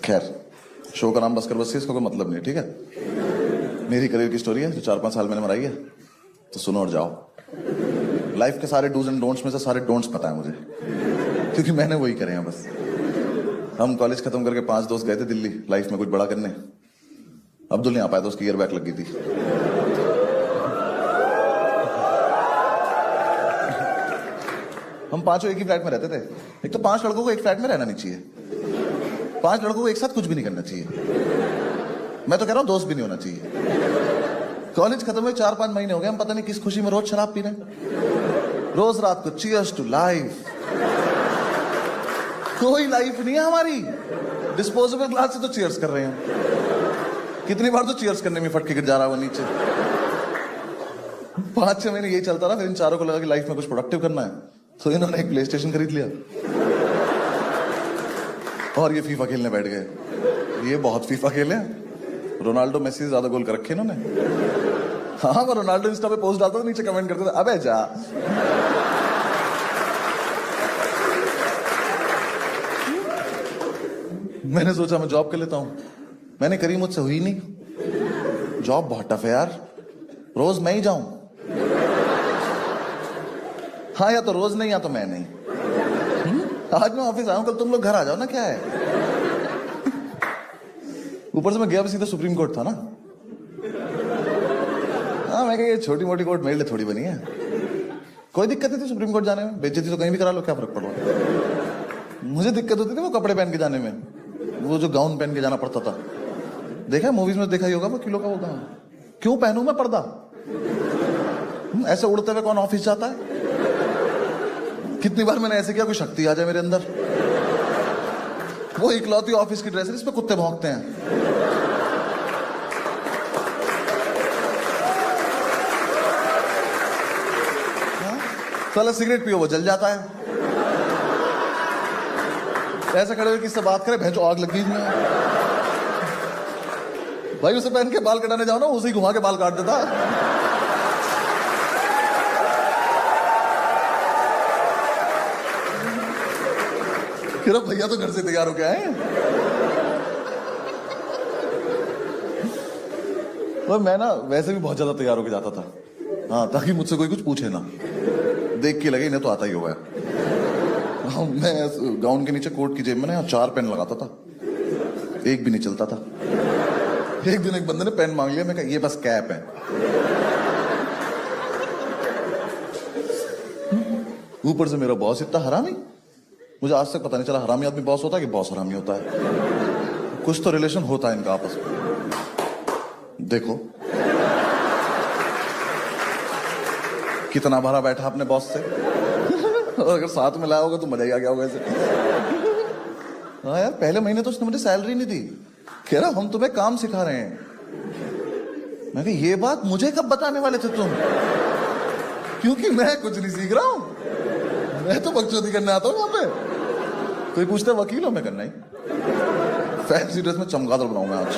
खैर, शो का नाम बस कर बस से इसका कोई मतलब नहीं है, ठीक है। मेरी करियर की स्टोरी है जो 4-5 साल मैंने मराई है, तो सुनो और जाओ। लाइफ के सारे डूज एंड डोंट्स में से सारे डोंट्स पता है मुझे, क्योंकि मैंने वही करे हैं बस। हम कॉलेज खत्म करके 5 दोस्त गए थे दिल्ली लाइफ में कुछ बड़ा करने। अब्दुल नहीं आ पाया तो उसकी ईयर बैक लग गई थी। हम पांचों एक ही फ्लैट में रहते थे। एक तो 5 लड़कों को एक फ्लैट में रहना नहीं चाहिए, 5 लड़कों को एक साथ कुछ भी नहीं करना चाहिए। मैं तो कह रहा हूं दोस्त भी नहीं होना चाहिए। कॉलेज खत्म हुए 4-5 महीने हो गए, हम पता नहीं किस खुशी में रोज शराब पी रहे हैं। रोज रात को चीयर्स टू लाइफ। कोई लाइफ नहीं है हमारी, डिस्पोजेबल ग्लास से तो चीयर्स कर रहे हैं। कितनी बार तो चीयर्स करने में फटके गिर जा रहा है वो नीचे। 5-6 महीने यही चलता रहा, फिर इन चारों को लगा कि लाइफ में कुछ प्रोडक्टिव करना है, तो इन्होंने एक प्ले स्टेशन खरीद लिया और ये फीफा खेलने बैठ गए। ये बहुत फीफा खेले, रोनाल्डो मेसी से ज्यादा गोल कर रखे इन्होंने। हाँ, मैं रोनाल्डो इंस्टा पे पोस्ट डालता था, नीचे कमेंट करते थे अबे जा। मैंने सोचा मैं जॉब कर लेता हूं, मैंने करी, मुझसे हुई नहीं। जॉब बहुत टफ है यार, रोज मैं ही जाऊं। हाँ, या तो रोज नहीं या तो मैं नहीं। आज मैं ऑफिस आया हूं, कल तुम लोग घर आ जाओ ना, क्या है। ऊपर से मैं गया भी सीधा सुप्रीम कोर्ट था ना। हाँ, मैं कहा ये छोटी मोटी कोर्ट मेरे लिए थोड़ी बनी है। कोई दिक्कत नहीं थी सुप्रीम कोर्ट जाने में, बेइज्जती तो कहीं भी करा लो, क्या फर्क पड़ रहा है। मुझे दिक्कत होती थी वो कपड़े पहन के जाने में, वो जो गाउन पहन के जाना पड़ता था। देखा मूवीज में देखा ही होगा, वो किलो का वो गाउन। क्यों पहनूं मैं पर्दा? ऐसे उड़ते हुए कौन ऑफिस जाता है? कितनी बार मैंने ऐसे किया कोई शक्ति आ जाए मेरे अंदर। वो इकलौती ऑफिस की ड्रेस है जिसपे कुत्ते भौंकते हैं। साला सिगरेट पियो वो जल जाता है। ऐसे खड़े हुए किससे बात करे, भैंचो आग लगी इसमें। भाई उसे पहन के बाल कटाने जाओ ना, उसे ही घुमा के बाल काट देता। फिर अब भैया तो घर से तैयार होके आए। और मैं ना वैसे भी बहुत ज्यादा तैयार होके जाता था, हाँ, ताकि मुझसे कोई कुछ पूछे ना, देख के लगे इन्हें तो आता ही होगा। मैं गाउन के नीचे कोट की जेब में ना 4 पेन लगाता था, एक भी नहीं चलता था। एक दिन एक बंदे ने पेन मांग लिया, मैं कहा ये बस कैप है। ऊपर से मेरा बॉस इतना हरामी, मुझे आज तक पता नहीं चला हरामी आदमी बॉस होता है कि बॉस हरामी होता है। कुछ तो रिलेशन होता है इनका आपस में। देखो कितना भरा बैठा अपने बॉस से। और अगर साथ में लाया होगा तो मजा ही आ गया होगा ऐसे। हाँ यार, पहले महीने तो उसने मुझे सैलरी नहीं दी, कह रहा हम तुम्हें काम सिखा रहे हैं। मैं कहा ये बात मुझे कब बताने वाले थे तुम? क्योंकि मैं कुछ नहीं सीख रहा हूं, मैं तो बकचोदी करने आता हूं। यहाँ पे कोई पूछता है वकील हो, मैं करना ही फैंसी ड्रेस में चमगादड़ बनाऊं मैं आज।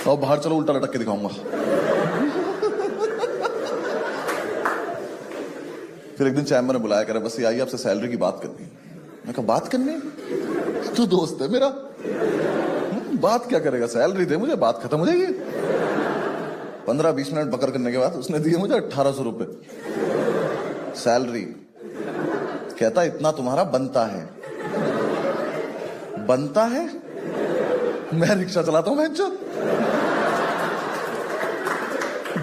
और बाहर चलो उल्टा लटक के दिखाऊंगा। फिर एक दिन चैम्बर ने बुलाया, कह रहा बस ये आइए आपसे सैलरी की बात करनी। मैं कहा बात करनी? तू दोस्त है मेरा, बात क्या करेगा, सैलरी दे मुझे, बात खत्म हो जाएगी। 15-20 मिनट बकर करने के बाद उसने दिए मुझे 1800 रुपए सैलरी। कहता इतना तुम्हारा बनता है। बनता है? मैं रिक्शा चलाता हूं भैंचोद।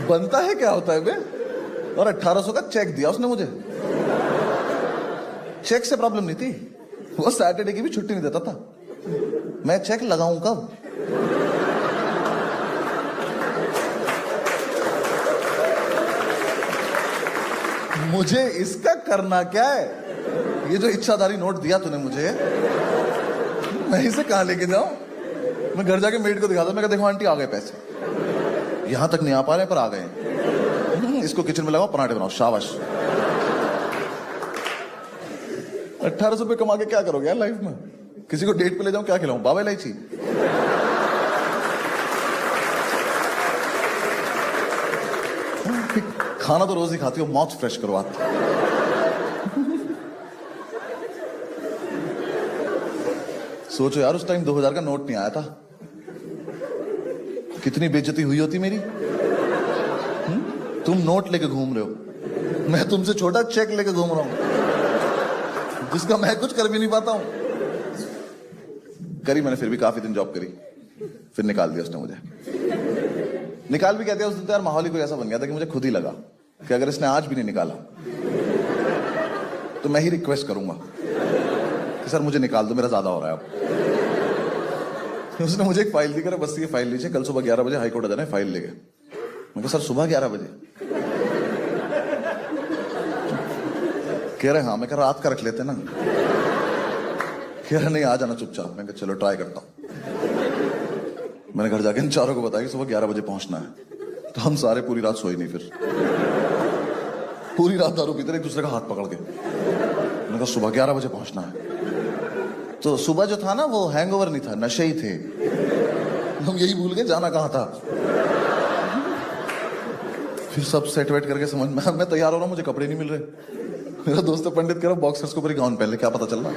बनता है क्या होता है बे? और 1800 का चेक दिया उसने मुझे। चेक से प्रॉब्लम नहीं थी, वो सैटरडे की भी छुट्टी नहीं देता था। मैं चेक लगाऊं कब? मुझे इसका करना क्या है? ये जो इच्छाधारी नोट दिया तूने मुझे, मैं इसे कहां लेके जाऊं? मैं घर जाके मेड को दिखाता, मैं कहा देखो आंटी आ गए पैसे, यहां तक नहीं आ पा रहे पर आ गए। इसको किचन में लगाओ, पराठे बनाओ, शाबाश। 1800 रुपए कमा के क्या करोगे यार लाइफ में? किसी को डेट पे ले जाऊं, क्या खिलाऊं? बाबा इलायची? खाना तो रोज ही खाती हो, माउथ फ्रेश करो आप। सोचो यार, उस टाइम 2000 का नोट नहीं आया था, कितनी बेइज्जती हुई होती मेरी। तुम नोट लेके घूम रहे हो, मैं तुमसे छोटा चेक लेके घूम रहा हूं, जिसका मैं कुछ कर भी नहीं पाता हूं। करी मैंने, फिर भी काफी दिन जॉब करी, फिर निकाल दिया उसने मुझे। निकाल भी कहते हैं उस दिन तो यार माहौल ही कोई ऐसा बन गया था कि मुझे खुद ही लगा कि अगर इसने आज भी नहीं निकाला तो मैं ही रिक्वेस्ट करूंगा कि सर मुझे निकाल दो, मेरा ज्यादा हो रहा है अब। उसने मुझे एक फाइल दी, कर बस ये फाइल लीजिए, कल सुबह 11 बजे हाईकोर्ट आ जाना है फाइल लेके। मैं कहा सर सुबह 11 बजे? कह रहे हाँ। मैं कह रात का रख लेते ना। कह रहे नहीं, आ जाना चुपचाप। मैं कहा चलो ट्राई करता हूं। मैंने घर जाके इन चारों को बताया कि सुबह 11 बजे पहुंचना है। तो हम सारे पूरी रात सोए नहीं, फिर पूरी रात दारू पीते एक दूसरे का हाथ पकड़ के। मैंने कहा सुबह 11 बजे पहुंचना है। तो सुबह जो था ना वो हैंगओवर नहीं था, नशे ही थे। हम यही भूल गए जाना कहां था। फिर सब सेट वेट करके समझ में, मैं तैयार हो रहा हूं, मुझे कपड़े नहीं मिल रहे। मेरा दोस्त पंडित कह रहा बॉक्सर्स के ऊपर गाउन पहन ले, क्या पता चलना।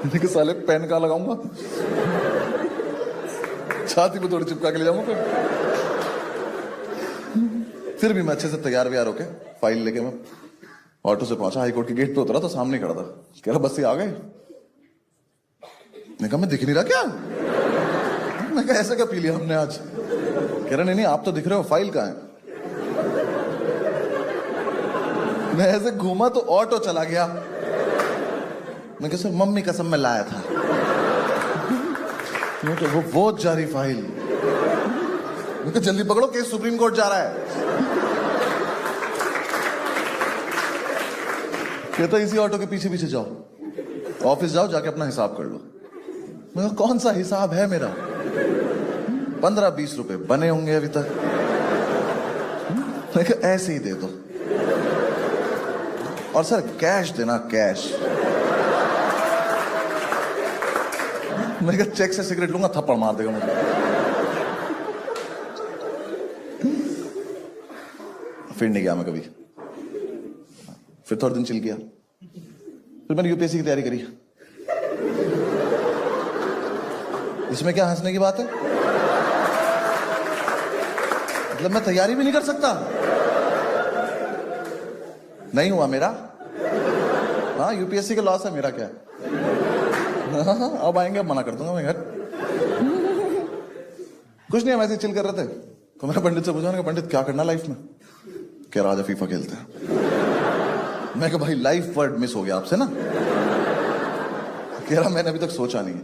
मैंने साले पेन कहां लगाऊंगा, छाती पे थोड़ी चिपका के ले जाऊंगा। फिर भी मैं अच्छे से तैयार व्यार होके फाइल लेके मैं ऑटो से पहुंचा, हाईकोर्ट के गेट पे उतरा तो सामने खड़ा था। कह रहा बस ये आ गए। मैं कहा मैं दिख नहीं रहा क्या? मैं कहा ऐसे क्या पी लिया हमने आज? कह रहा नहीं आप तो दिख रहे हो, फाइल कहां है? मैं ऐसे घूमा तो ऑटो चला गया। मैं कहा सर मम्मी कसम में लाया था। वो बहुत जारी फाइल। मैं कहा जल्दी पकड़ो, केस सुप्रीम कोर्ट जा रहा है। कहता इसी ऑटो के पीछे पीछे जाओ, ऑफिस जाओ, जाके अपना हिसाब कर लो। मैं कहा कौन सा हिसाब है मेरा? 15-20 रुपए बने होंगे अभी तक। मैं कहा ऐसे ही दे दो, और सर कैश देना, कैश। मैं कहा चेक से सिगरेट लूंगा, थप्पड़ मार देगा मुझे। फिर नहीं गया मैं कभी। फिर थोड़े दिन चिल किया, फिर मैंने यूपीएससी की तैयारी करी। इसमें क्या हंसने की बात है? मतलब मैं तैयारी भी नहीं कर सकता? नहीं हुआ मेरा। हाँ यूपीएससी का लॉस है, मेरा क्या है? हाँ, अब आएंगे, अब मना कर दूंगा मैं घर। कुछ नहीं, हम ऐसे चिल कर रहे थे तो मैंने पंडित से पूछा, पंडित क्या करना लाइफ में? कह रहा आजा फीफा खेलते हैं। मैं कहा भाई लाइफ वर्ड मिस हो गया आपसे ना। कह रहा मैंने अभी तक सोचा नहीं है।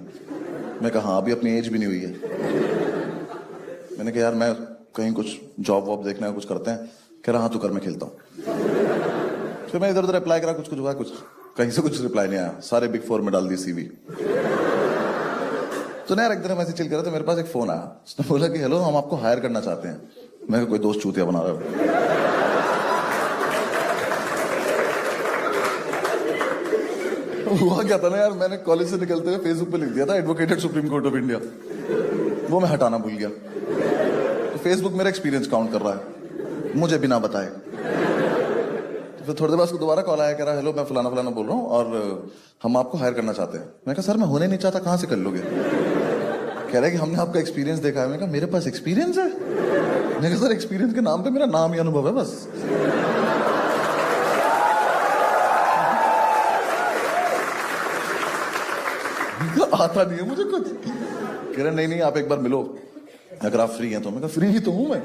मैं कहा हाँ, अभी अपनी एज भी नहीं हुई है। मैंने कहा यार मैं कहीं कुछ जॉब वॉब देखना है, कुछ करते हैं। कह रहा हाँ तू कर, मैं खेलता हूँ। फिर मैं इधर उधर अप्लाई करा, कुछ हुआ, कुछ कहीं से कुछ रिप्लाई नहीं आया। सारे बिग 4 में डाल दी सीवी। तो ना यार एक दिन हम ऐसे चिल कर रहे थे, मेरे पास एक फोन आया। उसने बोला कि हेलो हम आपको हायर करना चाहते हैं। मैं कोई दोस्त चूतिया बना रहा हूँ। हुआ क्या था ना यार, मैंने कॉलेज से निकलते हुए फेसबुक पे लिख दिया था advocated supreme court of India. वो मैं हटाना भूल गया। तो फेसबुक मेरा एक्सपीरियंस काउंट कर रहा है मुझे बिना बताए। तो फिर थोड़ी देर बाद उसको दोबारा कॉल आया, कह रहा हेलो मैं फलाना फलाना बोल रहा हूँ और हम आपको हायर करना चाहते हैं। मैं कहा सर मैं होने नहीं चाहता, कहां से कर लोगे? कह रहा है कि हमने आपका एक्सपीरियंस देखा है। मैं कहा मेरे पास एक्सपीरियंस है? मैं कहा सर एक्सपीरियंस के नाम पे मेरा नाम ही अनुभव है बस। आता नहीं है मुझे कुछ। कह रहे नहीं आप एक बार मिलो अगर आप फ्री हैं तो। मैं कहा फ्री ही तो हूं मैं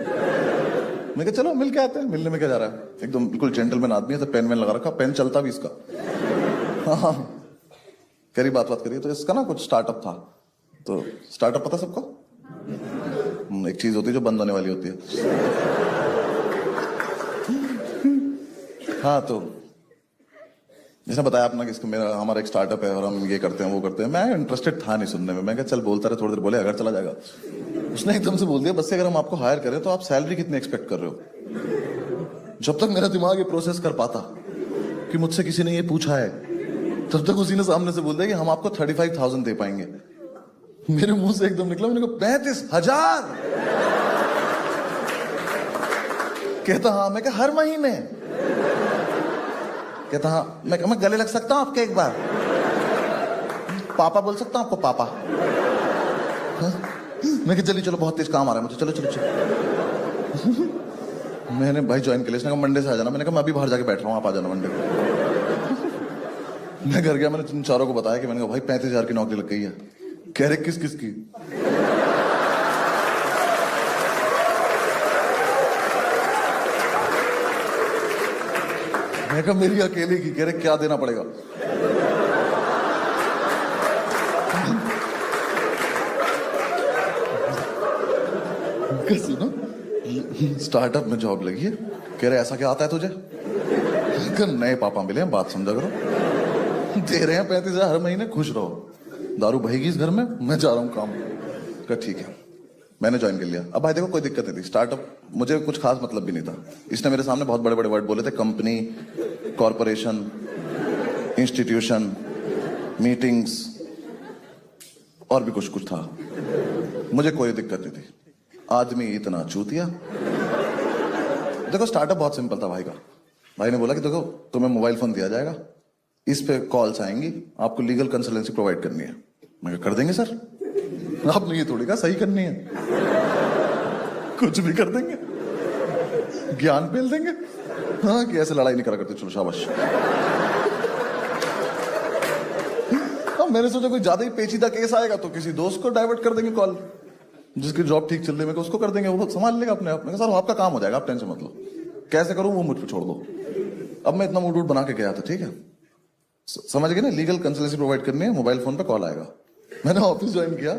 कहा चलो मिल के आते हैं। मिलने में क्या जा रहा है, एकदम बिल्कुल जेंटलमैन आदमी है। तो पेन वेन लगा रखा, पेन चलता भी इसका। हाँ करी बात करिए। तो इसका ना कुछ स्टार्टअप था। तो स्टार्टअप पता सबको, एक चीज होती है जो बंद होने वाली होती है। हाँ तो जिसने बताया अपना कि हमारा एक स्टार्टअप है और हम ये करते हैं वो करते हैं। मैं इंटरेस्टेड था नहीं सुनने में। मैं कहा चल बोलता रहे, थोड़ी देर बोले अगर चला जाएगा। उसने एकदम से बोल दिया बस से अगर हम आपको हायर करें तो आप सैलरी कितनी एक्सपेक्ट कर रहे हो? जब तक मेरा दिमाग ये प्रोसेस कर पाता कि मुझसे किसी ने ये पूछा है, तब तक उसी ने सामने से बोल दिया कि हम आपको 35,000 दे पाएंगे। मेरे मुंह से एकदम निकला, मैंने कहा 35,000? कहता हाँ। मैं कहा हर महीने? कहता हाँ। मैं गले लग सकता हूं आपके एक बार? पापा बोल सकता हूँ आपको, पापा? हाँ? मैं कि चलिए चलो, बहुत तेज काम आ रहा है मुझे, चलो चलो चलो। मैंने भाई ज्वाइन कर लिया, इसने कहा मंडे से आ जाना। मैंने कहा मैं अभी बाहर जाके बैठ रहा हूँ, आप आ जाना मंडे को। मैं घर गया, मैंने तुम चारों को बताया कि मैंने कहा भाई 35,000 की नौकरी लग गई है। कह रहे किस किस की? मैं कहा मेरी अकेले की। कह रहे क्या देना पड़ेगा? सुनो, स्टार्टअप में जॉब लगी है। कह रहे ऐसा क्या आता है तुझे? नए पापा मिले हैं, बात समझा करो। दे रहे हैं 35,000 हर महीने, खुश रहो। दारू बहेगी इस घर में, मैं जा रहा हूँ काम। कहा ठीक है, मैंने ज्वाइन कर लिया। अब भाई देखो कोई दिक्कत नहीं थी, स्टार्टअप मुझे कुछ खास मतलब भी नहीं था। इसने मेरे सामने बहुत बड़े बड़े वर्ड बोले थे, कंपनी, कॉरपोरेशन, इंस्टीट्यूशन, मीटिंग्स और भी कुछ कुछ था। मुझे कोई दिक्कत नहीं थी। आदमी इतना चूतिया। देखो स्टार्टअप बहुत सिंपल था भाई का। भाई ने बोला कि देखो तुम्हें मोबाइल फोन दिया जाएगा, इस पे कॉल्स आएंगी, आपको लीगल कंसल्टेंसी प्रोवाइड करनी है। मैं कर देंगे सर, आपने ये थोड़ी कहा सही करनी है, कुछ भी कर देंगे, ज्ञान पेल देंगे। हाँ कि ऐसे लड़ाई नहीं करा करते, चलो शाबाश। अब मैंने सोचा कोई ज्यादा ही पेचीदा केस आएगा तो किसी दोस्त को डाइवर्ट कर देंगे कॉल, जिसकी जॉब ठीक चल रही है उसको कर देंगे, वो संभाल लेगा अपने आप। में सर आपका काम हो जाएगा, आप टेंशन मत लो, कैसे करूं वो मुझ पे छोड़ दो। अब मैं इतना मूड बना के गया था, ठीक है, समझ गए ना, लीगल कंसल्टेंसी प्रोवाइड करनी है, मोबाइल फोन पे कॉल आएगा। मैंने ऑफिस ज्वाइन किया,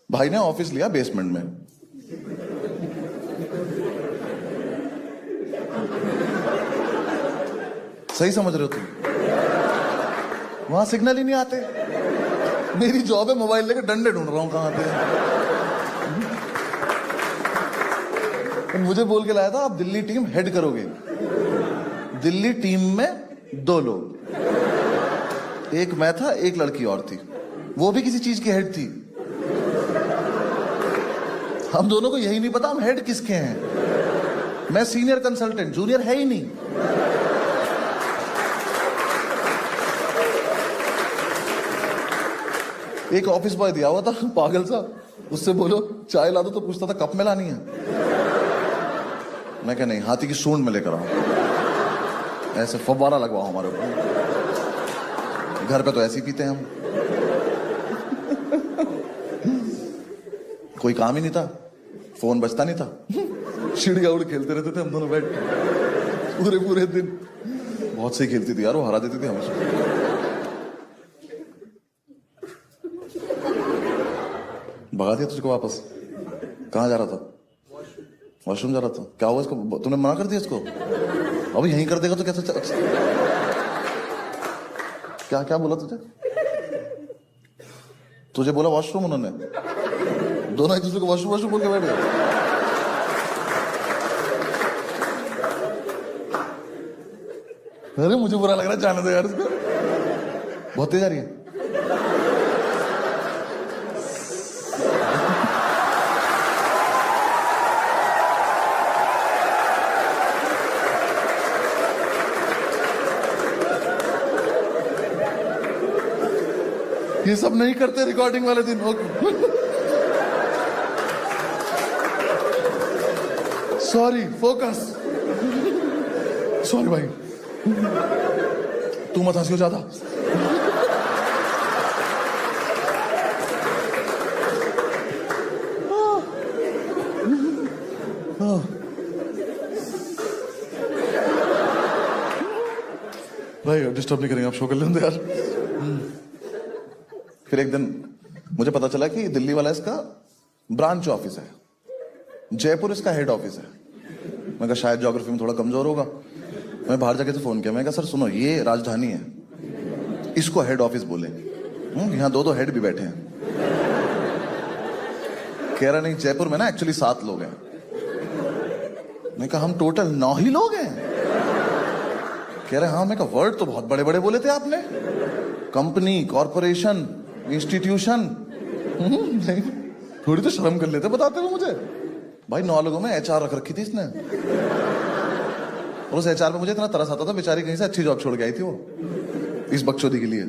भाई ने ऑफिस लिया बेसमेंट में। सही समझ रहे हो तुम? वहां सिग्नल ही नहीं आते। मेरी जॉब है मोबाइल लेकर डंडे ढूंढ रहा हूं कहां पे। मुझे बोल के लाया था आप दिल्ली टीम हेड करोगे। दिल्ली टीम में 2 लोग, एक मैं था, एक लड़की और थी, वो भी किसी चीज की हेड थी। हम दोनों को यही नहीं पता हम हेड किसके हैं। मैं सीनियर कंसल्टेंट, जूनियर है ही नहीं। एक ऑफिस बॉय दिया हुआ था पागल सा, उससे बोलो चाय ला दो तो पूछता था कप में लानी है। मैं क्या नहीं, हाथी की सूंड में लेकर आऊं, ऐसे फव्वारा लगवाओ हमारे ऊपर। घर पे तो ऐसे ही पीते हैं हम। कोई काम ही नहीं था, फोन बजता नहीं था, चिड़िया उड़ खेलते रहते थे हम दोनों बैठ पूरे पूरे दिन। बहुत सही खेलती थी यार वो, हरा देती थी हमेशा। भगा दिया तुझको वापस। कहाँ जा रहा था? वॉशरूम जा रहा था। क्या हुआ इसको? तुमने मना कर दिया इसको? अभी यहीं कर देगा तो कैसे क्या क्या बोला तुझे? तुझे बोला वॉशरूम उन्होंने? दोनों एक दूसरे को वॉशरूम वॉशरूम बोल के बैठ गए। अरे मुझे बुरा लग रहा है, जाने दो यार इसको, बहुत तेज आ रही है। ये सब नहीं करते रिकॉर्डिंग वाले दिन। Sorry, focus. सॉरी भाई, तू मत हंसी हो ज्यादा। भाई डिस्टर्ब नहीं करेंगे, आप शो कर लेंगे यार। फिर एक दिन मुझे पता चला कि दिल्ली वाला इसका ब्रांच ऑफिस है, जयपुर इसका हेड ऑफिस है। मैं कहा शायद ज्योग्राफी में थोड़ा कमजोर होगा। मैं बाहर जाके से फोन किया, मैं कहा सर सुनो, ये राजधानी है, इसको हेड ऑफिस बोले। यहाँ 2 हेड भी बैठे हैं। कह रहा नहीं, जयपुर में ना एक्चुअली 7 लोग हैं। मैं कहा हम टोटल 9 ही लोग हैं। कह रहे हाँ। मैं कहा वर्ड तो बहुत बड़े बड़े बोले थे आपने, कंपनी, कॉरपोरेशन, इंस्टीट्यूशन। नहीं, थोड़ी तो शर्म कर लेते बताते हुए मुझे। भाई 9 लोगों में HR रख रखी थी इसने, और उस HR में मुझे इतना तरस आता था, बेचारी कहीं से अच्छी जॉब छोड़ के आई थी वो इस बकचोदी के लिए।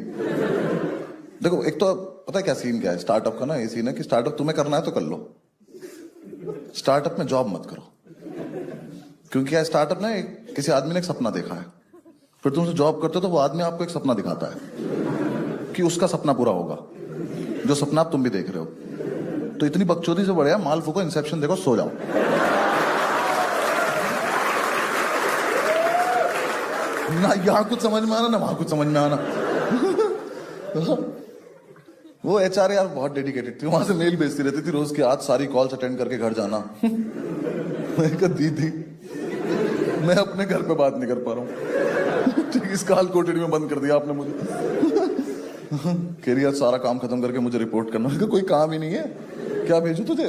देखो एक तो पता है क्या सीन क्या है स्टार्टअप का ना, ये सीन है कि स्टार्टअप तुम्हें करना है तो कर लो, स्टार्टअप में जॉब मत करो। क्योंकि क्या स्टार्टअप ना किसी आदमी ने एक सपना देखा है, फिर तुम उसे जॉब करते हो तो वो आदमी आपको एक सपना दिखाता है कि उसका सपना पूरा होगा, जो सपना आप तुम भी देख रहे हो। तो इतनी बकचोदी से बढ़िया माल फूको, इंसेप्शन देखो, सो जाओ। ना यहां कुछ समझ में आना ना वहां कुछ समझ में आना। वो एचआर यार बहुत डेडिकेटेड थी, वहां से मेल भेजती रहती थी रोज की, आज सारी कॉल्स अटेंड करके घर जाना। मैं कहा दीदी मैं अपने घर पे बात नहीं कर पा रहा हूँ, ठीक इस काल कोठड़ी में बंद कर दिया आपने मुझे। कह रही यार सारा काम खत्म करके मुझे रिपोर्ट करना। है कोई काम ही नहीं है, क्या भेजू तुझे,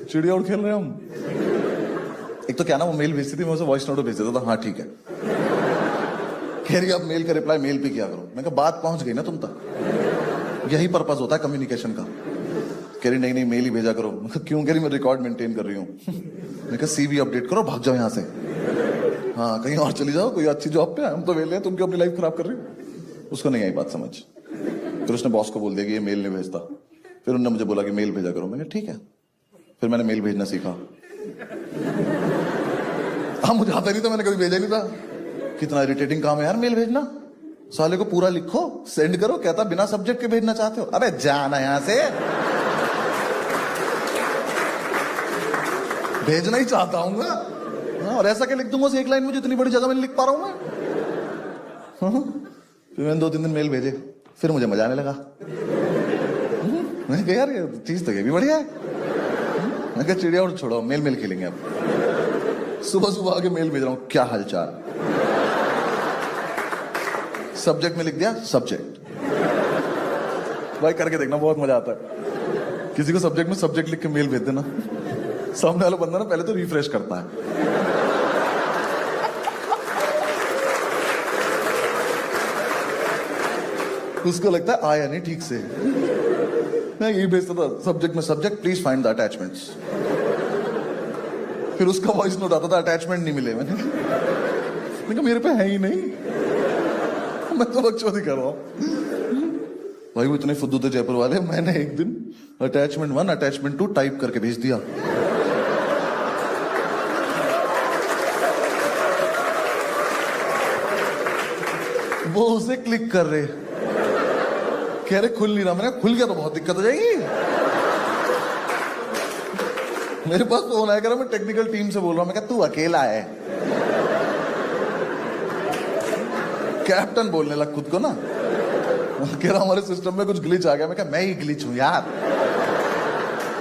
चिड़िया उड़ खेल रहे हम। एक तो क्या ना वो मेल भेजती थी, मैं उसे वॉइस नोट भेज देता था, हाँ ठीक है। कह रही अब मेल का रिप्लाई मेल पे किया करो। मैं कहा बात पहुंच गई ना तुम तक, यही पर्पस होता है कम्युनिकेशन का। कह रही नहीं नहीं मेल ही भेजा करो। मैं कहा क्यों? कह रही मैं रिकॉर्ड मेंटेन कर रही हूँ। मैं कहा सीवी अपडेट करो, भाग जाओ यहाँ से, हाँ कहीं और चली जाओ, कोई अच्छी जॉब पे, हम तो वेले हैं, तुम क्यों अपनी लाइफ खराब कर रही हो। उसको नहीं आई बात समझ, फिर उसने बॉस को बोल दिया कि ये मेल नहीं भेजता। फिर उन्होंने मुझे बोला कि मेल भेजा करो। मैंने ठीक है, फिर मैंने मेल भेजना सीखा। हाँ मुझे आता नहीं था, मैंने कभी भेजा नहीं था। कितना इरिटेटिंग काम है यार मेल भेजना, साले को पूरा लिखो सेंड करो, कहता बिना सब्जेक्ट के भेजना चाहते हो, अबे जाना यहां से। भेजना ही चाहता हूँ मैं, और ऐसा क्या लिख दूंगा एक लाइन में, जितनी बड़ी जगह में लिख पा रहा हूं मैं। फिर मैंने 2-3 दिन मेल भेजे, फिर मुझे मजा आने लगा। मैंने कहा यार ये चीज तो ये भी बढ़िया है। मैंने कहा चिड़िया और छोड़ो, मेल मेल खेलेंगे अब। सुबह सुबह आके मेल भेज रहा हूँ, क्या हालचाल, सब्जेक्ट में लिख दिया सब्जेक्ट। भाई करके देखना, बहुत मजा आता है। किसी को सब्जेक्ट में सब्जेक्ट लिख के मेल भेज देना, सामने वाला बंदा ना पहले तो रिफ्रेश करता है, उसको लगता है आया नहीं ठीक से। मैं यही भेजता था सब्जेक्ट में subject please find the attachments. फिर उसका वॉइस नोट आता था अटैचमेंट नहीं मिले। मैंने कहा मेरे पे है ही नहीं, मैं तो बकचोदी कर रहा हूं। भाई वो इतने फुद्दू थे जयपुर वाले, मैंने एक दिन अटैचमेंट 1 अटैचमेंट 2 टाइप करके भेज दिया। वो उसे क्लिक कर रहे, कह रहे खुल नहीं रहा। मैंने खुल गया तो बहुत दिक्कत हो जाएगी। मेरे पास फोन आया, मैं टेक्निकल टीम से बोल रहा हूं, मैं कहा तू अकेला है। कैप्टन बोलने लग खुद को ना, कह रहा हमारे सिस्टम में कुछ ग्लिच आ गया। मैं कहा मैं ही ग्लिच हूं यार,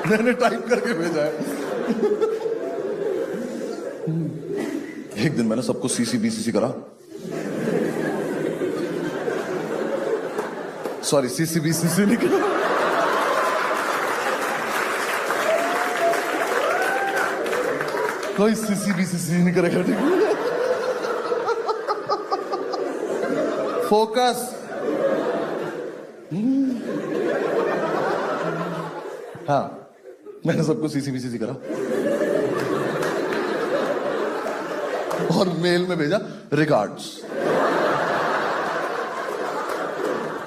मैंने टाइप करके भेजा है। एक दिन मैंने सबको सीसी बीसीसी करा, सॉरी सीसी बीसीसी नहीं करा, कोई सीसी बीसीसी नहीं करेगा, ठीक है। फोकस, हाँ मैंने सबको सीसी बीसीसी करा और मेल में भेजा रिगार्ड्स।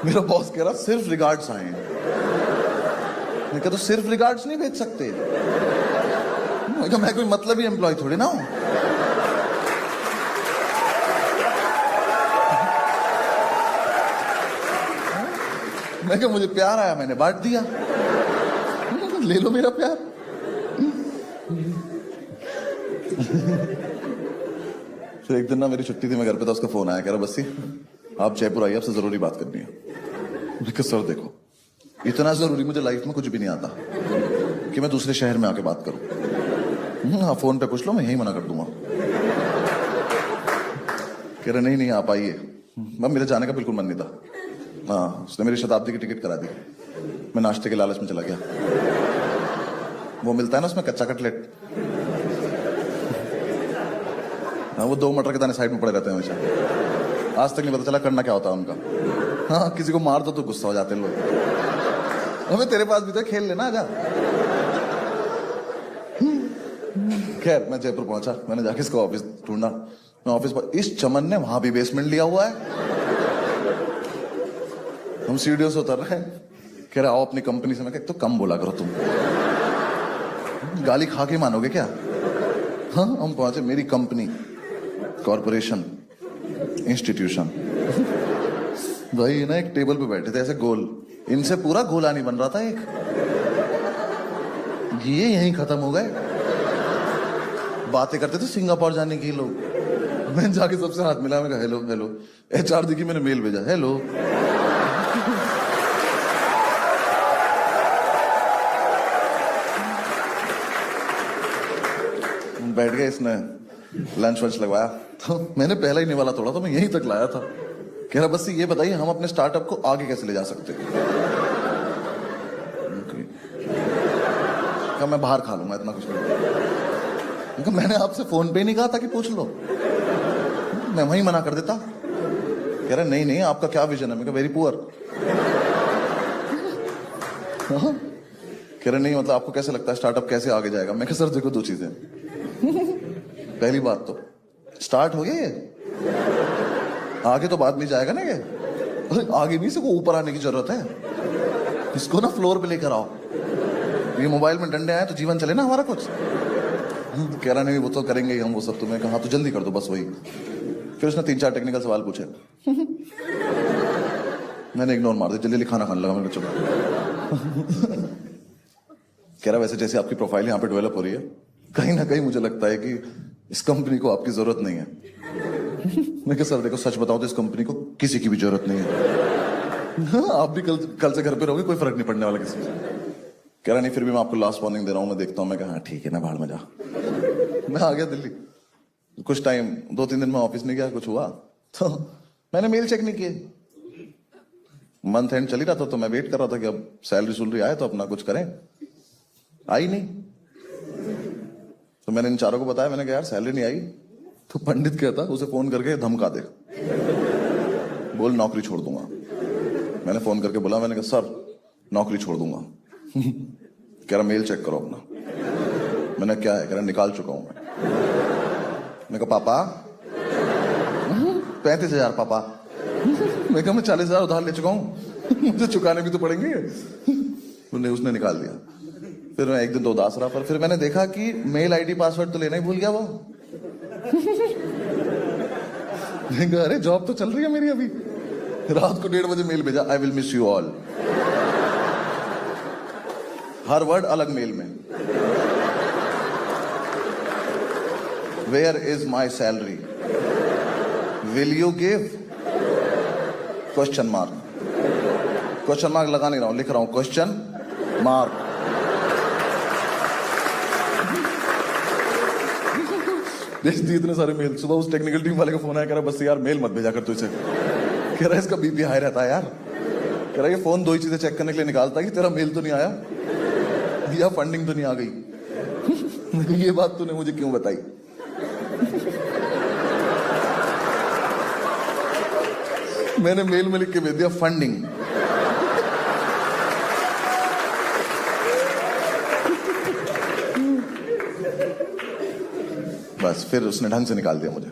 मेरा बॉस कह रहा सिर्फ रिगार्ड्स आए हैं। मैं कहा तो सिर्फ रिगार्ड्स नहीं भेज सकते। मैं कोई मतलब ही एम्प्लॉय थोड़ी ना हूं। मैं कहा मुझे प्यार आया, मैंने बांट दिया, ले लो मेरा प्यार। फिर एक दिन ना मेरी छुट्टी थी, मैं घर पे था, उसका फोन आया, कह रहा बस्सी आप जयपुर आइए, आपसे जरूरी बात करनी है। मैं कहा सर देखो इतना जरूरी मुझे लाइफ में कुछ भी नहीं आता कि मैं दूसरे शहर में आके बात करूं। हाँ फोन पे पूछ लो, मैं यही मना कर दूंगा। कह रहे नहीं नहीं आप आइए। मैं मेरे जाने का बिल्कुल मन नहीं था। हाँ उसने मेरी शताब्दी की टिकट करा दी। मैं नाश्ते के लालच में चला गया। वो मिलता है ना उसमें कच्चा कटलेट, हाँ वो 2 मटर के दाने साइड में पड़े रहते हैं हमेशा। आज तक नहीं पता चला करना क्या होता है उनका। हाँ किसी को मार दो तो गुस्सा हो जाते हैं लोग। हमें तेरे पास भी तो खेल लेना, आजा। खैर मैं जयपुर पहुंचा, मैंने जाके इसका ऑफिस ढूंढा। मैं ऑफिस पर, इस चमन ने वहां भी बेसमेंट लिया हुआ है। हम सीढ़ियों से उतर रहे हैं, कह रहे आओ अपनी कंपनी से। मैं कहा, तो कम बोला करो तुम, गाली खा के मानोगे क्या? हाँ, हम पहुंचे मेरी कंपनी, कॉरपोरेशन, इंस्टीट्यूशन। भाई ना एक टेबल पे बैठे थे ऐसे गोल, इनसे पूरा गोला नहीं बन रहा था एक, ये यहीं खत्म हो गए। बातें करते थे सिंगापुर जाने की लोग। मैं जाके सबसे हाथ मिला, मैं कहा हेलो हेलो। HR देखी, मैंने मेल भेजा, हेलो। बैठ गए, इसने लंच वंच लगवाया, तो मैंने पहला ही निवाला तोड़ा, तो मैं यहीं तक लाया था। कह रहा बस ये बताइए हम अपने स्टार्टअप को आगे कैसे ले जा सकते हैं। कहा मैं बाहर खा लूंगा, इतना कुछ नहीं। मैंने आपसे फोन पे नहीं कहा था कि पूछ लो, मैं वहीं मना कर देता। कह रहा नहीं नहीं, आपका क्या विजन है? मैं कहा वेरी पुअर। कह रहे नहीं मतलब आपको कैसे लगता है स्टार्टअप कैसे आगे जाएगा? मैं कहा सर देखो दो चीजें, पहली बात तो स्टार्ट हो गया ये, आगे तो बाद में जाएगा ना ये, आगे नहीं, इसको ऊपर आने की जरूरत है, इसको ना फ्लोर पे लेकर आओ। ये मोबाइल में डंडे आए तो जीवन चले ना हमारा कुछ। कह रहा नहीं वो तो करेंगे ही हम वो सब। तुम्हें कहा तो जल्दी कर दो बस वही। फिर उसने 3-4 टेक्निकल सवाल पूछे, मैंने इग्नोर मार दिया, जल्दी खाना खाने लगा। मैंने चुप। कह रहा वैसे जैसे आपकी प्रोफाइल यहाँ पे डेवलप हो रही है, कहीं ना कहीं मुझे लगता है कि इस कंपनी को आपकी जरूरत नहीं है। मैं कहा सर देखो सच बताओ तो इस कंपनी को किसी की भी जरूरत नहीं है। आप भी कल से घर पे रहोगे, कोई फर्क नहीं पड़ने वाला किसी से। कह रहा नहीं फिर भी मैं आपको लास्ट वार्निंग दे रहा हूं, मैं देखता हूं। मैं कहा हाँ ठीक है ना, बाहर में जा। मैं आ गया दिल्ली। कुछ टाइम 2-3 दिन में ऑफिस नहीं गया, कुछ हुआ तो मैंने मेल चेक नहीं किए। मंथ एंड चल ही रहा था, तो मैं वेट कर रहा था कि अब सैलरी आए तो अपना कुछ करें। आई नहीं, तो मैंने इन चारों को बताया, मैंने कहा यार सैलरी नहीं आई। तो पंडित कहता उसे फोन करके धमका दे, बोल नौकरी छोड़ दूंगा। मैंने फोन करके बोला, मैंने कहा सर नौकरी छोड़ दूंगा। कह रहा मेल चेक करो अपना। मैंने क्या है? कह रहा निकाल चुका हूं मैं कहा पापा 35,000 पापा। मैं कहा मैं 40,000 उधार ले चुका हूं, मुझे चुकाने भी तो पड़ेंगे। उसने निकाल दिया। फिर मैं एक दिन तो उदास रहा, पर फिर मैंने देखा कि मेल आईडी पासवर्ड तो लेना ही भूल गया वो। अरे जॉब तो चल रही है मेरी अभी। रात को 1:30 बजे मेल भेजा, I will miss you all. हर वर्ड अलग मेल में। Where is my salary? Will you give? Question mark. Question mark लगा नहीं रहा हूं, लिख रहा हूं क्वेश्चन मार्क। देख दी इतने सारे मेल। सुबह उस टेक्निकल टीम वाले का फोन आया, कह रहा बस यार मेल मत भेजा कर तू इसे। कह रहा इसका बीपी हाई रहता है यार। कह रहा ये फोन 2 ही चीजें चेक करने के लिए निकालता है कि तेरा मेल तो नहीं आया या फंडिंग तो नहीं आ गई। ये बात तूने मुझे क्यों बताई? मैंने मेल में लिख के भेज दिया फंडिंग। बस फिर उसने ढंग से निकाल दिया मुझे।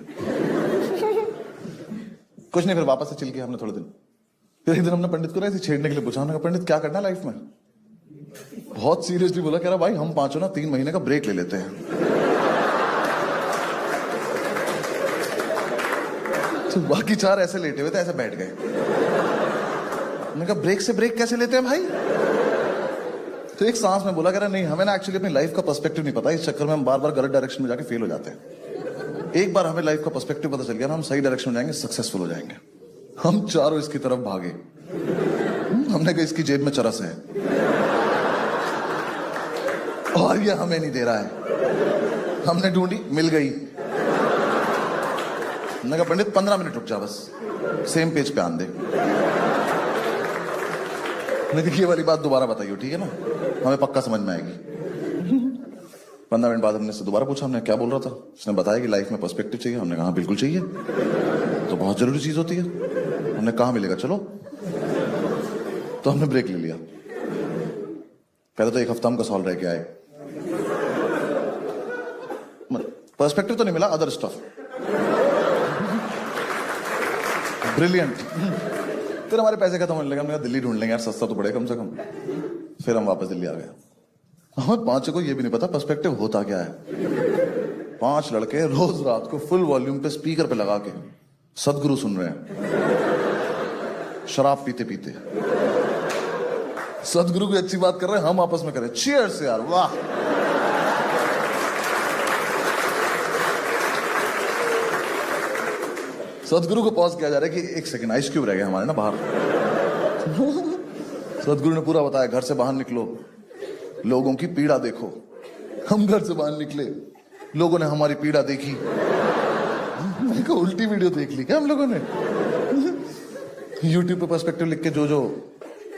कुछ नहीं, फिर वापस से चिल किया हमने थोड़े दिन। फिर एक दिन हमने पंडित को ऐसे छेड़ने के लिए पूछा, हमने कहा पंडित क्या करना है लाइफ में? बहुत सीरियसली बोला, कह रहा भाई हम पांचों ना 3 महीने का ब्रेक ले लेते हैं। तो बाकी 4 ऐसे लेटे हुए थे, ऐसे बैठ गए। मैंने कहा ब्रेक से ब्रेक कैसे लेते हैं भाई? तो एक सांस में बोला, कह रहा नहीं हमें ना एक्चुअली अपनी लाइफ का पर्सपेक्टिव नहीं पता, इस चक्कर में हम बार बार गलत डायरेक्शन में जाके फेल हो जाते हैं। एक बार हमें लाइफ का पर्सपेक्टिव पता चल गया ना, हम सही डायरेक्शन में जाएंगे, सक्सेसफुल हो जाएंगे। हम चारों इसकी तरफ भागे। हमने कहा इसकी जेब में चरस है और ये हमें नहीं दे रहा है। हमने ढूंढी, मिल गई। मैंने कहा पंडित 15 मिनट रुक जा, बस सेम पेज पे आन दे। मैंने कहा ये वाली बात दोबारा बताइए, ठीक है ना, हमें पक्का समझ में आएगी। 15 मिनट बाद हमने से दोबारा पूछा, हमने क्या बोल रहा था? उसने बताया कि लाइफ में पर्सपेक्टिव चाहिए। हमने कहा बिल्कुल चाहिए, तो बहुत जरूरी चीज होती है। हमने कहा मिलेगा, चलो। तो हमने ब्रेक ले लिया। पहले तो 1 हफ्ता हम कसौल रह के आए। पर्सपेक्टिव तो नहीं मिला, अदर स्टफ ब्रिलियंट। फिर हमारे पैसे खत्म होने लगे, हमने कहा दिल्ली ढूंढ लेंगे यार, सस्ता तो पड़े कम से कम। फिर हम वापस दिल्ली आ गए। हमें पांचों को ये भी नहीं पता पर्सपेक्टिव होता क्या है। 5 लड़के रोज रात को फुल वॉल्यूम पे स्पीकर पे लगा के सदगुरु सुन रहे हैं, शराब पीते पीते। सदगुरु की अच्छी बात कर रहे हैं, हम आपस में करें चीयर्स यार, वाह। सदगुरु को पॉज किया जा रहा है कि 1 सेकंड, आइस क्यूब रह गया हमारे ना बाहर। सदगुरु ने पूरा बताया, घर से बाहर निकलो, लोगों की पीड़ा देखो। हम घर से बाहर निकले, लोगों ने हमारी पीड़ा देखी। मैंने कहा उल्टी वीडियो देख ली क्या हम लोगों ने? यूट्यूब पे पर्सपेक्टिव लिख के जो जो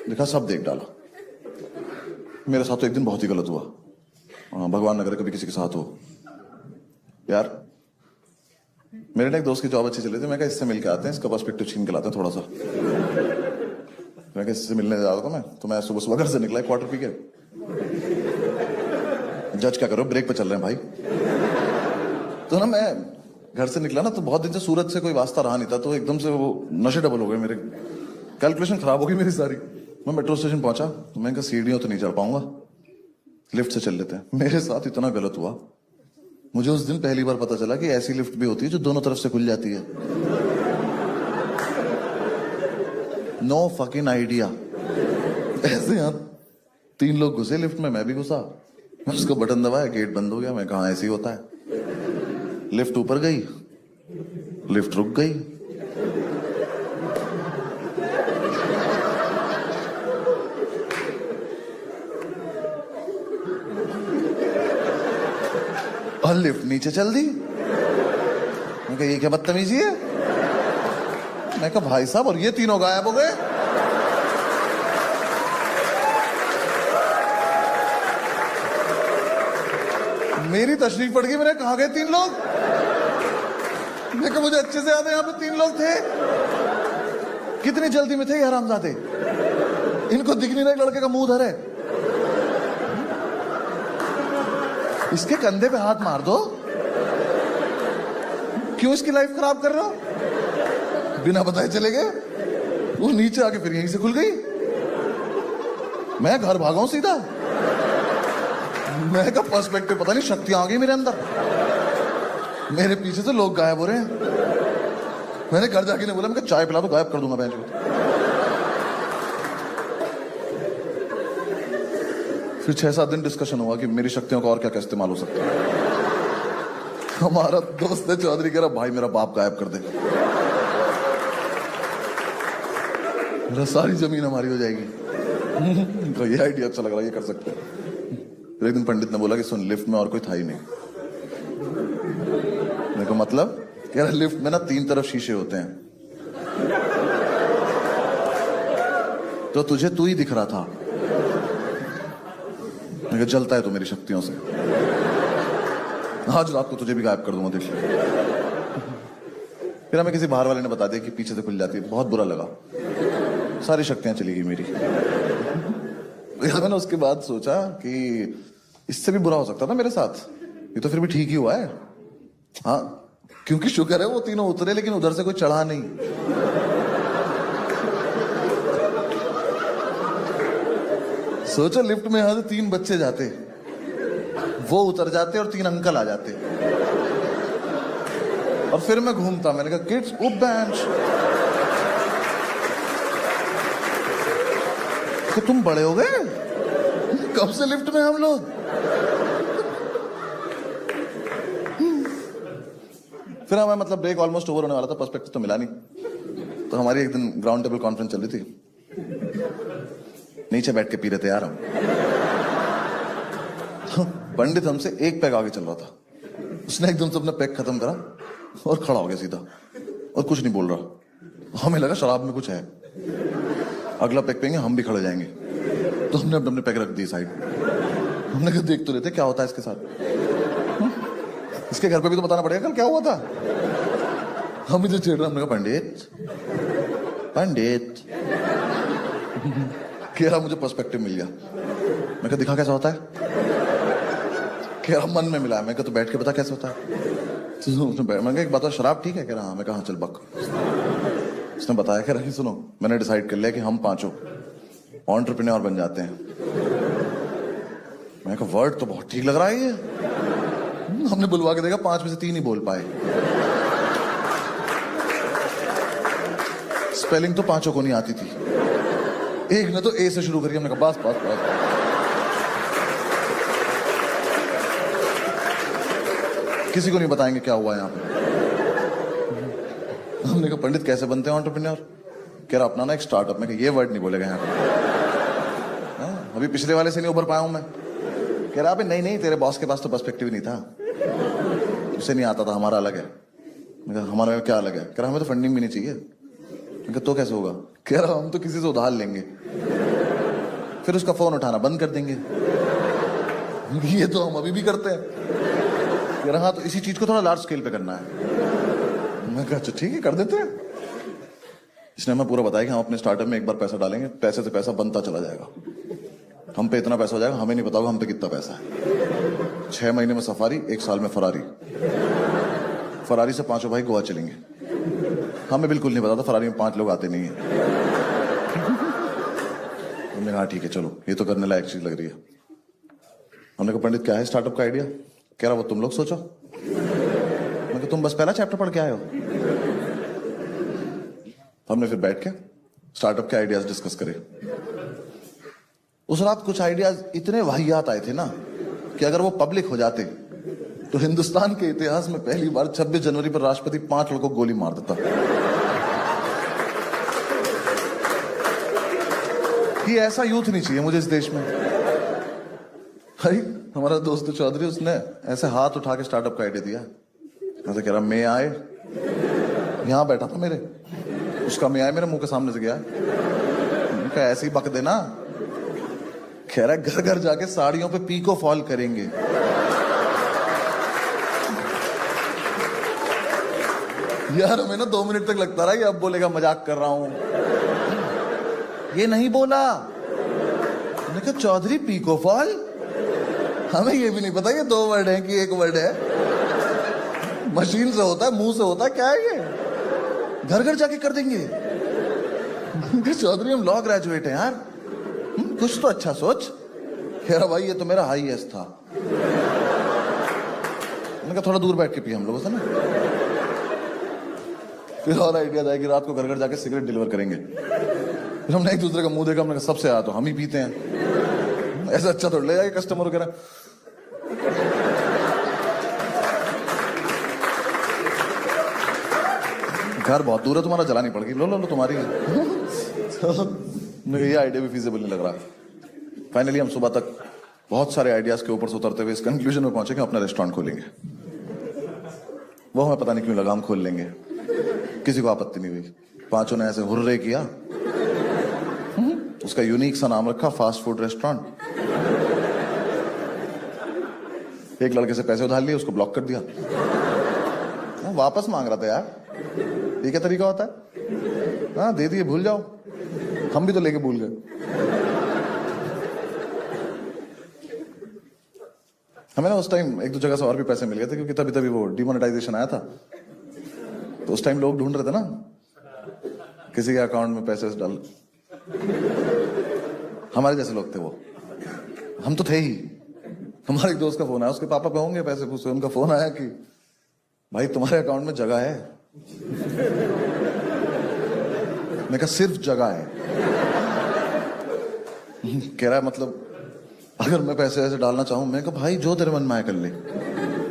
लिखा सब देख डाला। मेरे साथ तो एक दिन बहुत ही गलत हुआ। भगवान न करे कभी किसी के साथ हो। यार मेरे एक दोस्त की जॉब अच्छी चली थी, मैं कहा इससे मिल के आते हैं, इसका पर्सपेक्टिव छीन के लाते हैं थोड़ा सा। मैं कहा इससे मिलने जा रहा था तो मैं सुबह सुबह घर से निकला क्वार्टर पी के। जज क्या करो, ब्रेक पे चल रहे हैं भाई। तो ना मैं घर से निकला ना, तो बहुत दिन से सूरत से कोई वास्ता रहा नहीं था, तो एकदम से वो नशे डबल हो गए, मेरे कैलकुलेशन खराब हो गई मेरी सारी। मैं मेट्रो स्टेशन पहुंचा तो मैंने कहा सीढ़ियों तो नहीं चढ़ पाऊंगा, लिफ्ट से चल लेते हैं। मेरे साथ इतना गलत हुआ, मुझे उस दिन पहली बार पता चला कि ऐसी लिफ्ट भी होती है जो दोनों तरफ से खुल जाती है। No fucking idea. ऐसे यहाँ 3 लोग घुसे लिफ्ट में, मैं भी घुसा। उसको बटन दबाया, गेट बंद हो गया। मैं कहा ऐसे ही होता है। लिफ्ट ऊपर गई, लिफ्ट रुक गई। और लिफ्ट नीचे चल दी। मैं कहा ये क्या बदतमीजी है? मैं कहा भाई साहब, और ये तीनों गायब हो गए। मेरी तशरीफ पड़ गई, मैंने कहा गए 3 लोग? मैं कहा मुझे अच्छे से याद है यहाँ पे 3 लोग थे। कितनी जल्दी में थे ये हरामजादे, इनको दिख नहीं रहा एक लड़के का मुंह धरे। इसके कंधे पे हाथ मार दो, क्यों इसकी लाइफ खराब कर रहे हो? बिना बताए चले गए। वो नीचे आके फिर यहीं से खुल गई। मैं घर भागा हूं सीधा। मैं का पर्सपेक्टिव पता नहीं, शक्तियां आ गई मेरे अंदर। मेरे पीछे से लोग गायब हो रहे हैं। मैंने घर जाके नहीं बोला, मैं चाय पिला दो, गायब कर दूंगा बेंच को। फिर 6-7 दिन डिस्कशन हुआ कि मेरी शक्तियों का और क्या क्या इस्तेमाल हो सकता है। हमारा दोस्त है चौधरी, कह रहा भाई मेरा बाप गायब कर दे, मेरा सारी जमीन हमारी हो जाएगी। तो ये आइडिया अच्छा लग रहा है, ये कर सकते हैं। फिर एक दिन पंडित ने बोला कि सुन, लिफ्ट में और कोई था ही नहीं। मेरे को मतलब, कह रहा लिफ्ट में ना 3 तरफ शीशे होते हैं, तो तुझे तू ही दिख रहा था। मैं जलता है तो मेरी शक्तियों से, आज रात को तुझे भी गायब कर दूंगा, देख। फिर हमें किसी बाहर वाले ने बता दिया कि पीछे से खुल जाती है। बहुत बुरा लगा, सारी शक्तियां चली गई मेरी। मैंने उसके बाद सोचा कि इससे भी बुरा हो सकता था मेरे साथ, ये तो फिर भी ठीक ही हुआ है। हाँ, क्योंकि शुक्र है वो तीनों उतरे, लेकिन उधर से कोई चढ़ा नहीं। सोचो लिफ्ट में यहां से 3 बच्चे जाते, वो उतर जाते और 3 अंकल आ जाते, और फिर मैं घूमता। मैंने कहा किड्स उप बेंच, तो तुम बड़े हो गए, कब से लिफ्ट में हम लोग। फिर हमें मतलब ब्रेक ऑलमोस्ट ओवर होने वाला था, पर्सपेक्टिव तो मिला नहीं। तो हमारी एक दिन ग्राउंड टेबल कॉन्फ्रेंस चल रही थी, नीचे बैठ के पी रहे थे यार हम। पंडित हमसे 1 पैग आगे चल रहा था। उसने एकदम से अपना पैग खत्म करा और खड़ा हो गया सीधा, और कुछ नहीं बोल रहा। हमें लगा शराब में कुछ है, अगला पैग पेंगे हम भी खड़े जाएंगे। तो हमने अपने पैग रख दी साइड। हमने कहा देख तो लेते क्या होता है इसके साथ। इसके घर पे भी तो बताना पड़ेगा कल क्या हुआ था। हम इधर चिढ़ रहे, हमने कहा पंडित पंडित। कह रहा मुझे पर्सपेक्टिव मिल गया। मैं कहा दिखा कैसा होता है। कह रहा मन में मिला। मैं कहा तो बैठ के बता कैसे होता है। मैं कहा एक बात, शराब ठीक है? कह रहा हाँ। मैं कहा चल बक। उसने बताया कि रही सुनो, मैंने डिसाइड कर लिया कि हम पांचों एंटरप्रेन्योर बन जाते हैं। मैंने कहा वर्ड तो बहुत ठीक लग रहा है ये। हमने बुलवा के देखा, 5 में से 3 ही बोल पाए। स्पेलिंग तो पांचों को नहीं आती थी। एक ने तो ए से शुरू करी, हमने कहा बस बस बस। किसी को नहीं बताएंगे क्या हुआ यहाँ पे। हमने कहा पंडित कैसे बनते हैं एंटरप्रेन्योर? कह रहा अपना ना एक स्टार्टअप। में ये वर्ड नहीं बोलेगा यहाँ पे। अभी पिछले वाले से नहीं उभर पाया हूं मैं। कह रहा अबे नहीं तेरे बॉस के पास तो पर्सपेक्टिव नहीं था, उसे नहीं आता था, हमारा अलग है। मैं कहा हमारा क्या अलग है? कह रहा हमें तो फंडिंग भी नहीं चाहिए। मैं कहा तो कैसे होगा? कह रहा हम तो किसी से उधार लेंगे, फिर उसका फोन उठाना बंद कर देंगे। ये तो हम अभी भी करते हैं। कह रहा हाँ तो इसी चीज को थोड़ा लार्ज स्केल पे करना है। मैं कहा अच्छा ठीक है कर देते हैं। इसने हमें पूरा बताया कि हम अपने स्टार्टअप में एक बार पैसा डालेंगे, पैसे से पैसा बनता चला जाएगा। हम पे इतना पैसा हो जाएगा, हमें नहीं पता होगा हम पे कितना पैसा है। 6 महीने में सफारी, 1 साल में फरारी। फरारी से पांचों भाई गोवा चलेंगे। हमें बिल्कुल नहीं पता था फरारी में 5 लोग आते नहीं है। हमने कहा ठीक है चलो, ये तो करने लायक चीज लग रही है। हमने कहा पंडित क्या है स्टार्टअप का आइडिया? कह रहा वो तुम लोग सोचो। मैं कहा तुम बस पहला चैप्टर पढ़ के आए हो। हमने फिर बैठ के स्टार्टअप के आइडियाज डिस्कस करे। उस रात कुछ आइडियाज इतने वाहियात आए थे ना कि अगर वो पब्लिक हो जाते तो हिंदुस्तान के इतिहास में पहली बार 26 जनवरी पर राष्ट्रपति 5 लड़कों को गोली मार देता। कि ऐसा यूथ नहीं चाहिए मुझे इस देश में। भाई हमारा दोस्त चौधरी, उसने ऐसे हाथ उठा के स्टार्टअप का आइडिया दिया। ऐसे कह रहा मैं आए, यहां बैठा था मेरे, उसका मैं आए मेरे मुंह के सामने से गया। उनका ऐसे ही बक देना। कह रहा घर घर जाके साड़ियों पे पीको फॉल करेंगे। यार हमें ना 2 मिनट तक लगता रहा कि अब बोलेगा मजाक कर रहा हूं। ये नहीं बोला। मैंने कहा चौधरी पीको फॉल? हमें ये भी नहीं पता ये 2 वर्ड है कि 1 वर्ड है। मशीन से होता है, मुंह से होता है, क्या है ये? घर घर जाके कर देंगे। चौधरी हम लॉ ग्रेजुएट हैं यार, कुछ तो अच्छा सोच। कह रहा भाई ये तो मेरा हाईएस्ट था। मैंने कहा थोड़ा दूर बैठ के पिए हम लोगों से ना। फिर और आइडिया था कि रात को घर घर जाके सिगरेट डिलीवर करेंगे। फिर हमने एक दूसरे का मुंह देखा, हमने कहा सबसे आया तो हम ही पीते हैं, ऐसा अच्छा थोड़ा ले जाएगा कस्टमर वगैरह। घर बहुत दूर है तुम्हारा, जलानी पड़ेगी, लो लो लो तुम्हारी। ये आइडिया भी फीजिबल नहीं लग रहा। फाइनली हम सुबह तक बहुत सारे आइडियाज के ऊपर से उतरते हुए इस कंक्लूजन में पहुंचे कि अपना रेस्टोरेंट खोलेंगे। वो हमें पता नहीं क्यों लगा हम खोल लेंगे, किसी को आपत्ति नहीं हुई। पांचों ने ऐसे हुर्रे किया। उसका यूनिक सा नाम रखा फास्ट फूड रेस्टोरेंट। एक लड़के से पैसे उधार लिए, उसको ब्लॉक कर दिया। वो वापस मांग रहा था यार, ये क्या तरीका होता है? हाँ दे दिए, भूल जाओ। हम भी तो लेके भूल गए। हमें ना उस टाइम 1-2 जगह से और भी पैसे मिल गए थे, क्योंकि तभी वो डिमोनेटाइजेशन आया था। तो उस टाइम लोग ढूंढ रहे थे ना किसी के अकाउंट में पैसे डाल। हमारे जैसे लोग थे वो, हम तो थे ही। हमारे एक दोस्त का फोन आया, उसके पापा पे होंगे पैसे पूछे। उनका फोन आया कि भाई तुम्हारे अकाउंट में जगह है। मैं कहा सिर्फ जगह है? कह रहा है मतलब अगर मैं पैसे ऐसे डालना चाहूं? मैं कहा भाई जो तेरे मन में आए कर ले।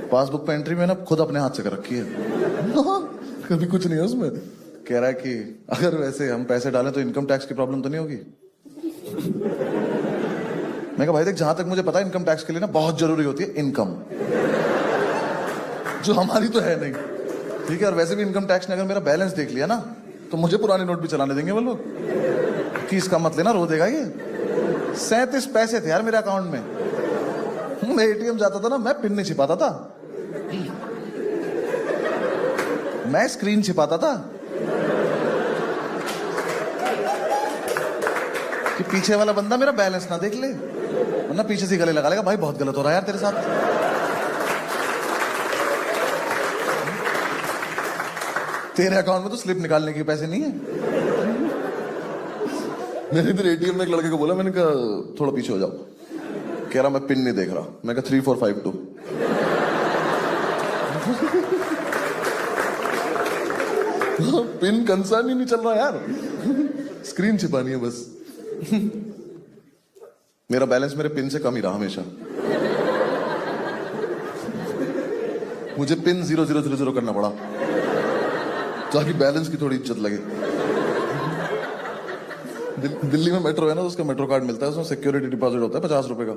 पासबुक पे एंट्री मैंने खुद अपने हाथ से कर रखी है। कभी कुछ नहीं है उसमें। कह रहा है कि अगर वैसे हम पैसे डालें तो इनकम टैक्स की प्रॉब्लम तो नहीं होगी? मैं कहा भाई देख, जहां तक मुझे पता है इनकम टैक्स के लिए ना बहुत जरूरी होती है इनकम, जो हमारी तो है नहीं। ठीक है, और वैसे भी इनकम टैक्स ने अगर मेरा बैलेंस देख लिया ना तो मुझे पुराने नोट भी चलाने देंगे वो लोग कि इसका मत लेना, रो देगा ये। 37 पैसे थे यार मेरे अकाउंट में। मैं एटीएम जाता था ना, मैं पिन नहीं छिपाता था, मैं स्क्रीन छिपाता था कि पीछे वाला बंदा मेरा बैलेंस ना देख ले, वरना पीछे से गले लगा लेगा, भाई बहुत गलत हो रहा है यार तेरे साथ। तेरे अकाउंट में तो स्लिप निकालने के पैसे नहीं है। मैंने इधर एटीएम में एक लड़के को बोला, मैंने कहा थोड़ा पीछे हो जाओ। कह रहा मैं पिन नहीं देख रहा। मैं कहा 3452। पिन कंसर्न ही नहीं चल रहा यार, स्क्रीन छिपानी है बस। मेरा बैलेंस मेरे पिन से कम ही रहा हमेशा। मुझे पिन 0000 करना पड़ा ताकि बैलेंस की थोड़ी इज्जत लगे। दिल्ली में मेट्रो है ना, उसका मेट्रो कार्ड मिलता है, उसमें सिक्योरिटी डिपॉजिट होता है 50 रुपए का।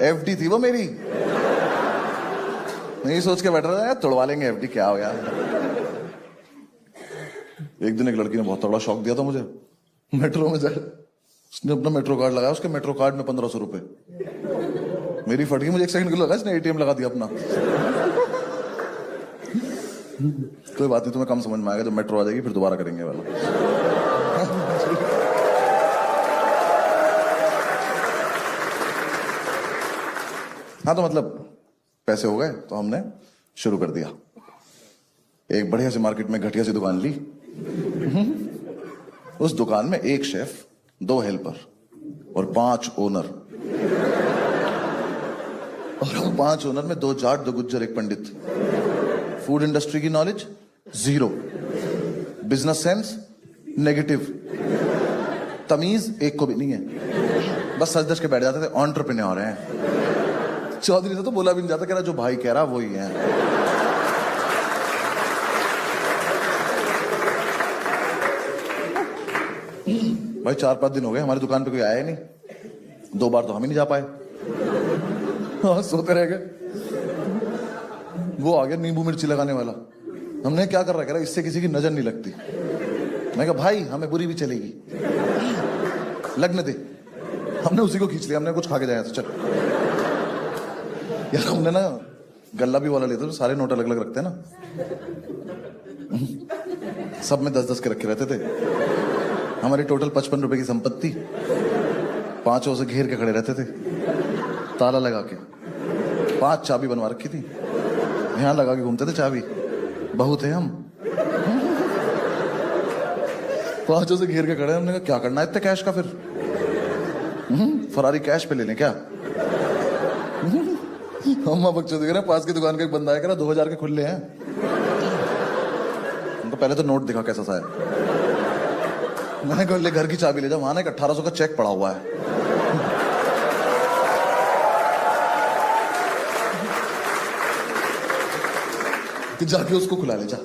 एफडी थी वो मेरी। नहीं सोच के बैठ रहा था तोड़वा लेंगे एफडी, क्या हो यार। एक दिन एक लड़की ने बहुत तगड़ा शौक दिया था मुझे। मेट्रो में जाए, उसने अपना मेट्रो कार्ड लगाया, उसके मेट्रो कार्ड में 1500 रुपए। मेरी फट गई, मुझे 1 सेकंड के लिए लगा इसने एटीएम लगा दिया अपना। कोई बात नहीं, तुम्हें कम समझ में आएगा, जब मेट्रो आ जाएगी फिर दोबारा करेंगे वाला। हाँ तो मतलब पैसे हो गए तो हमने शुरू कर दिया। एक बढ़िया सी मार्केट में घटिया सी दुकान ली। उस दुकान में 1 शेफ, 2 हेल्पर और 5 ओनर। और 5 ओनर में 2 जाट, 2 गुज्जर, 1 पंडित। फूड इंडस्ट्री की नॉलेज 0, बिजनेस सेंस नेगेटिव, तमीज एक को भी नहीं है। बस सच धज के बैठ जाते थे, एंटरप्रेन्योर हैं। चौधरी से तो बोला भी नहीं जाता, कह रहा जो भाई कह रहा वही है। भाई 4-5 दिन हो गए हमारी दुकान पे कोई आया ही नहीं। 2 बार तो हम ही नहीं जा पाए। हाँ, सोते रह गए। वो आ गया नींबू मिर्ची लगाने वाला। हमने क्या कर रहा है, कह रहा इससे किसी की नजर नहीं लगती। मैं कहा भाई हमें बुरी भी चलेगी, लगने दे। हमने उसी को खींच लिया, हमने कुछ खा के जाया था। चल यार, हमने ना गल्ला भी वाला लेते तो सारे नोट अलग अलग रखते हैं ना, सब में 10-10 के रखे रहते थे। हमारी टोटल 55 रुपए की संपत्ति 5 से घेर के खड़े रहते थे, ताला लगा के। 5 चाबी बनवा रखी थी, यहां लगा के घूमते थे चाबी। बहुत है हम। 5 से घेर के खड़े। हमने कहा क्या करना है इतने कैश का, फिर फरारी कैश पे ले लें क्या। हम बच्चों देख रहे हैं, पास की दुकान का एक बंदा है, कह रहा 2000 के खुले हैं। उनको पहले तो नोट दिखा कैसा सा है। मैंने कहा ले घर की चाबी ले जाओ, वहां ना 1800 का चेक पड़ा हुआ है। कि जाके उसको खुला ले जा।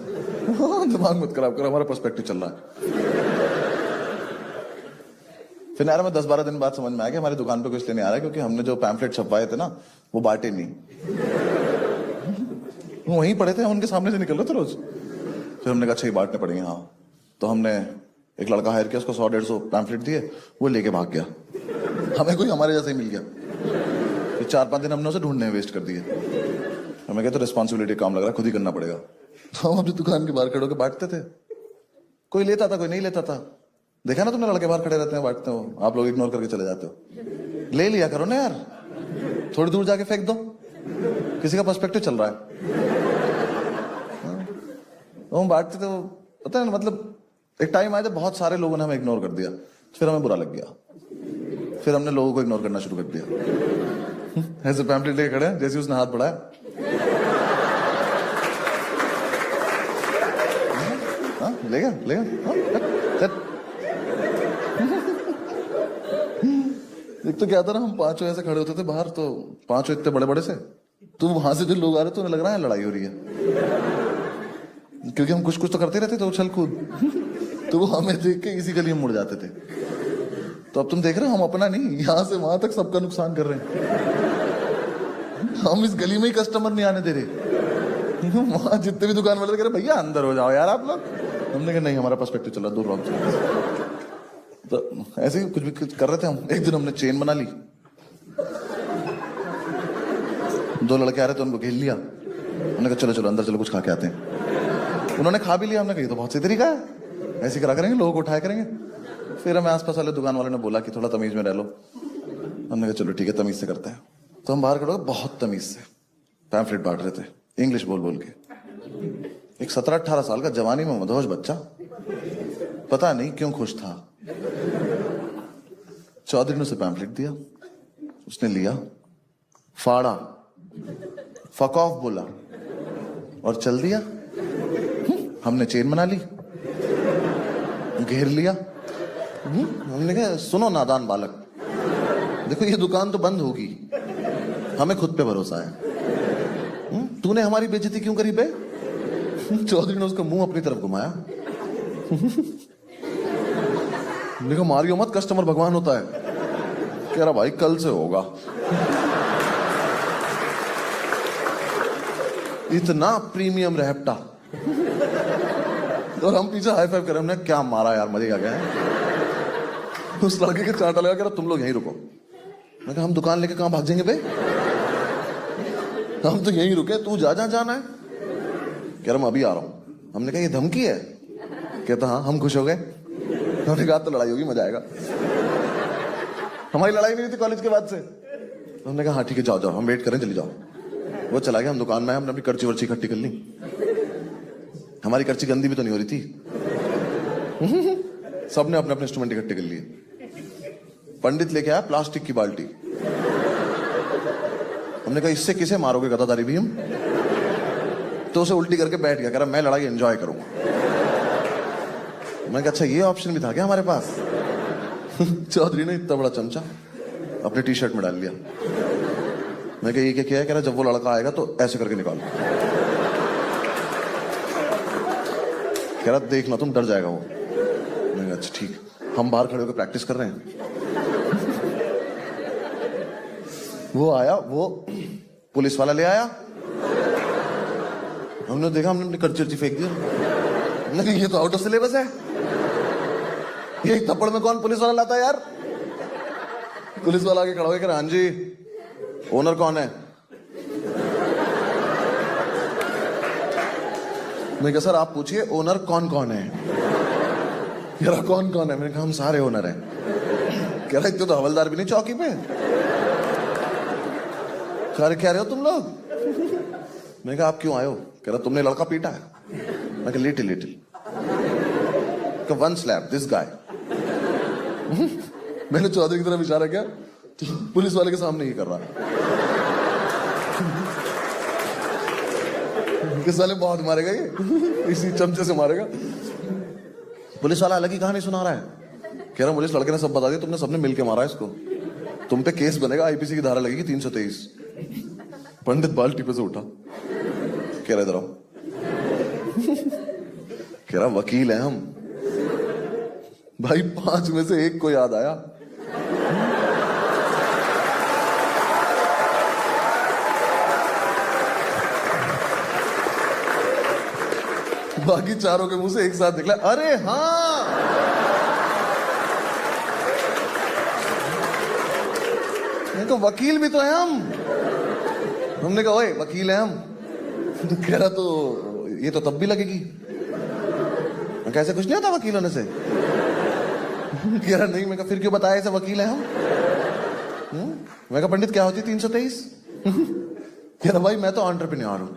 दिमाग मत खराब कर, हमारा पर्सपेक्टिव चल रहा है। फिर यार मैं 10-12 दिन बाद समझ में आया कि हमारी दुकान पे कुछ लेने आ रहा है, क्योंकि हमने जो पैम्फलेट छपवाए थे ना वो बांटे नहीं। वो वहीं पड़े थे, हम उनके सामने से निकल रहे थे रोज। फिर हमने कहा अच्छा ये बांटने पड़ेंगे। हाँ, तो हमने एक लड़का हायर किया, उसको 100-150 पैम्फलेट दिए, वो लेके भाग गया। हमें कोई हमारे जैसा ही मिल गया। फिर 4-5 दिन हमने उसे ढूंढने में वेस्ट कर दिए। हमें कहते रिस्पॉन्सिबिलिटी काम लग रहा है, खुद ही करना पड़ेगा। तो हम अपनी दुकान के बाहर खड़े होकर बांटते थे। कोई लेता था, कोई नहीं लेता था। देखा ना तुमने, लड़के बाहर खड़े रहते हैं बांटते हो, आप लोग इग्नोर करके चले जाते हो। ले लिया करो ना यार, थोड़ी दूर जाके फेंक दो, किसी का पर्सपेक्टिव चल रहा है। तो हम बांटते थे, पता है ना, मतलब एक टाइम आया जब बहुत सारे लोगों ने हमें इग्नोर कर दिया, फिर हमें बुरा लग गया। फिर हमने लोगों को इग्नोर करना शुरू कर दिया। ऐसे पैम्पलेट लेके खड़े हैं, जैसे उसने हाथ बढ़ाया, लेगा एक तो क्या था ना, हम 5 ऐसे खड़े होते थे बाहर, तो 5 इतने बड़े बड़े से, तो वहां से जो लोग आ रहे थे उन्हें लग रहा है लड़ाई हो रही है, क्योंकि हम कुछ कुछ तो करते रहते थे उछल कूद। तो वो हमें देख के इसी गली में मुड़ जाते थे। तो अब तुम देख रहे हो, हम अपना नहीं, यहां से वहां तक सबका नुकसान कर रहे हैं। हम इस गली में ही कस्टमर नहीं आने दे रहे। वहां जितने भी दुकान वाले कह रहे भैया अंदर हो जाओ यार आप लोग। हमने कहा नहीं, हमारा पर्सपेक्टिव चल रहा, दूर रहो। तो ऐसे ही कुछ भी कर रहे थे हम। एक दिन हमने चेन बना ली, 2 लड़के आ रहे थे, उनको घेर लिया। हमने कहा चलो चलो अंदर चलो, कुछ खा के आते हैं। उन्होंने खा भी लिया। हमने कहा तो बहुत सही तरीका है, ऐसे करा करेंगे, लोगों को उठाया करेंगे। फिर हमें आसपास वाले दुकान वाले ने बोला कि थोड़ा तमीज में रह लो। हमने कहा चलो ठीक है, तमीज से करते हैं। तो हम बाहर खड़े बहुत तमीज से पैम्फलेट बांट रहे थे, इंग्लिश बोल बोल के। एक 17-18 साल का जवानी में मदहोश बच्चा पता नहीं क्यों खुश था। चौधरी ने उसे पैम्फलेट दिया, उसने लिया, फाड़ा, फक ऑफ बोला और चल दिया। हमने चेन बना ली, घेर लिया। हमने कहा सुनो नादान बालक, देखो ये दुकान तो बंद होगी, हमें खुद पे भरोसा है। तूने हमारी बेइज्जती क्यों करी बे? चौधरी ने उसका मुंह अपनी तरफ घुमाया। देखो मारियो मत, कस्टमर भगवान होता है। कह रहा भाई कल से होगा। इतना प्रीमियम रहपटा, और हम पीछे हाई फाइव कर रहे हैं। हमने क्या मारा यार, मजे आ गया। उस लड़के के चांटा लगा, कह रहा तुम लोग यहीं रुको। मैं कहा हम दुकान लेके कहां भाग जाएंगे बे, हम तो यहीं रुके, तू जा जा जाना है। कह रहा मैं अभी आ रहा हूं। हमने कहा ये धमकी है? कहता हाँ। हम खुश हो गए। हमने कहा तो लड़ाई होगी, मजा आएगा। हमारी लड़ाई नहीं थी कॉलेज के बाद से। हमने कहा हाँ ठीक है, जाओ जाओ, हम वेट करें, चली जाओ। वो चला गया, हम दुकान में, हमने अपनी कर्ची वर्ची इकट्ठी कर ली। हमारी कर्ची गंदी भी तो नहीं हो रही थी। सबने अपने अपने इंस्ट्रूमेंट इकट्ठे कर लिए। पंडित लेके आया प्लास्टिक की बाल्टी। हमने कहा इससे किसे मारोगे गदादारी भी हम? तो उसे उल्टी करके बैठ गया, कह रहा मैं लड़ाई एंजॉय करूंगा। मैंने कहा अच्छा ये ऑप्शन भी था क्या हमारे पास? चौधरी ने इतना बड़ा चमचा अपने टी शर्ट में डाल लिया। मैं कहा ये क्या किया है? कह रहा जब वो लड़का आएगा तो ऐसे करके निकाल। कह रहा देखना तुम, डर जाएगा वो। मैंने कहा अच्छा ठीक। हम बाहर खड़े होकर प्रैक्टिस कर रहे हैं। वो आया, वो पुलिस वाला ले आया। हमने देखा, हमने अपनी कर्ची फेंक दी। हमने ये तो आउट ऑफ सिलेबस है, ये थप्पड़ में कौन पुलिस वाला लाता है यार? पुलिस वाला आगे खड़ा हो गया, हाँ जी ओनर कौन है? मैंने कहा सर आप पूछिए ओनर कौन कौन है। कह रहा कौन कौन है? मैंने कहा हम सारे ओनर हैं। कह रहा इतने तो हवलदार भी नहीं चौकी पे। कह रहे हो तुम लोग? मैंने कहा आप क्यों आए हो? कह रहा तुमने लड़का पीटा है। मैं कहा little little, one slap this guy. मैंने चौधरी की तरफ इशारा किया, पुलिस वाले के सामने ही कर रहा है। किस साले बहुत मारेगा ये, इसी चमचे से मारेगा। पुलिस वाला अलग ही कहानी सुना रहा है। कह रहा पुलिस लड़के ने सब बता दिया, तुमने सबने मिलके मारा इसको, तुम पे केस बनेगा, आईपीसी की धारा लगेगी 323। पंडित बाल्टी पे से उठा, कह रहा इधर आओ। कह रहा वकील है हम। भाई 5 में से 1 को याद आया। बाकी चारों के मुंह से एक साथ निकला अरे हाँ। तो वकील भी तो है हम। हमने कहा ओए वकील है हम। तो कह रहा तो ये तो तब भी लगेगी। कैसे कुछ नहीं होता वकील होने से? कह रहा नहीं। मैं कहा फिर क्यों बताया ऐसे वकील है हम? मैं कहा पंडित क्या होती 323? कह रहा भाई मैं तो एंटरप्रेन्योर हूं।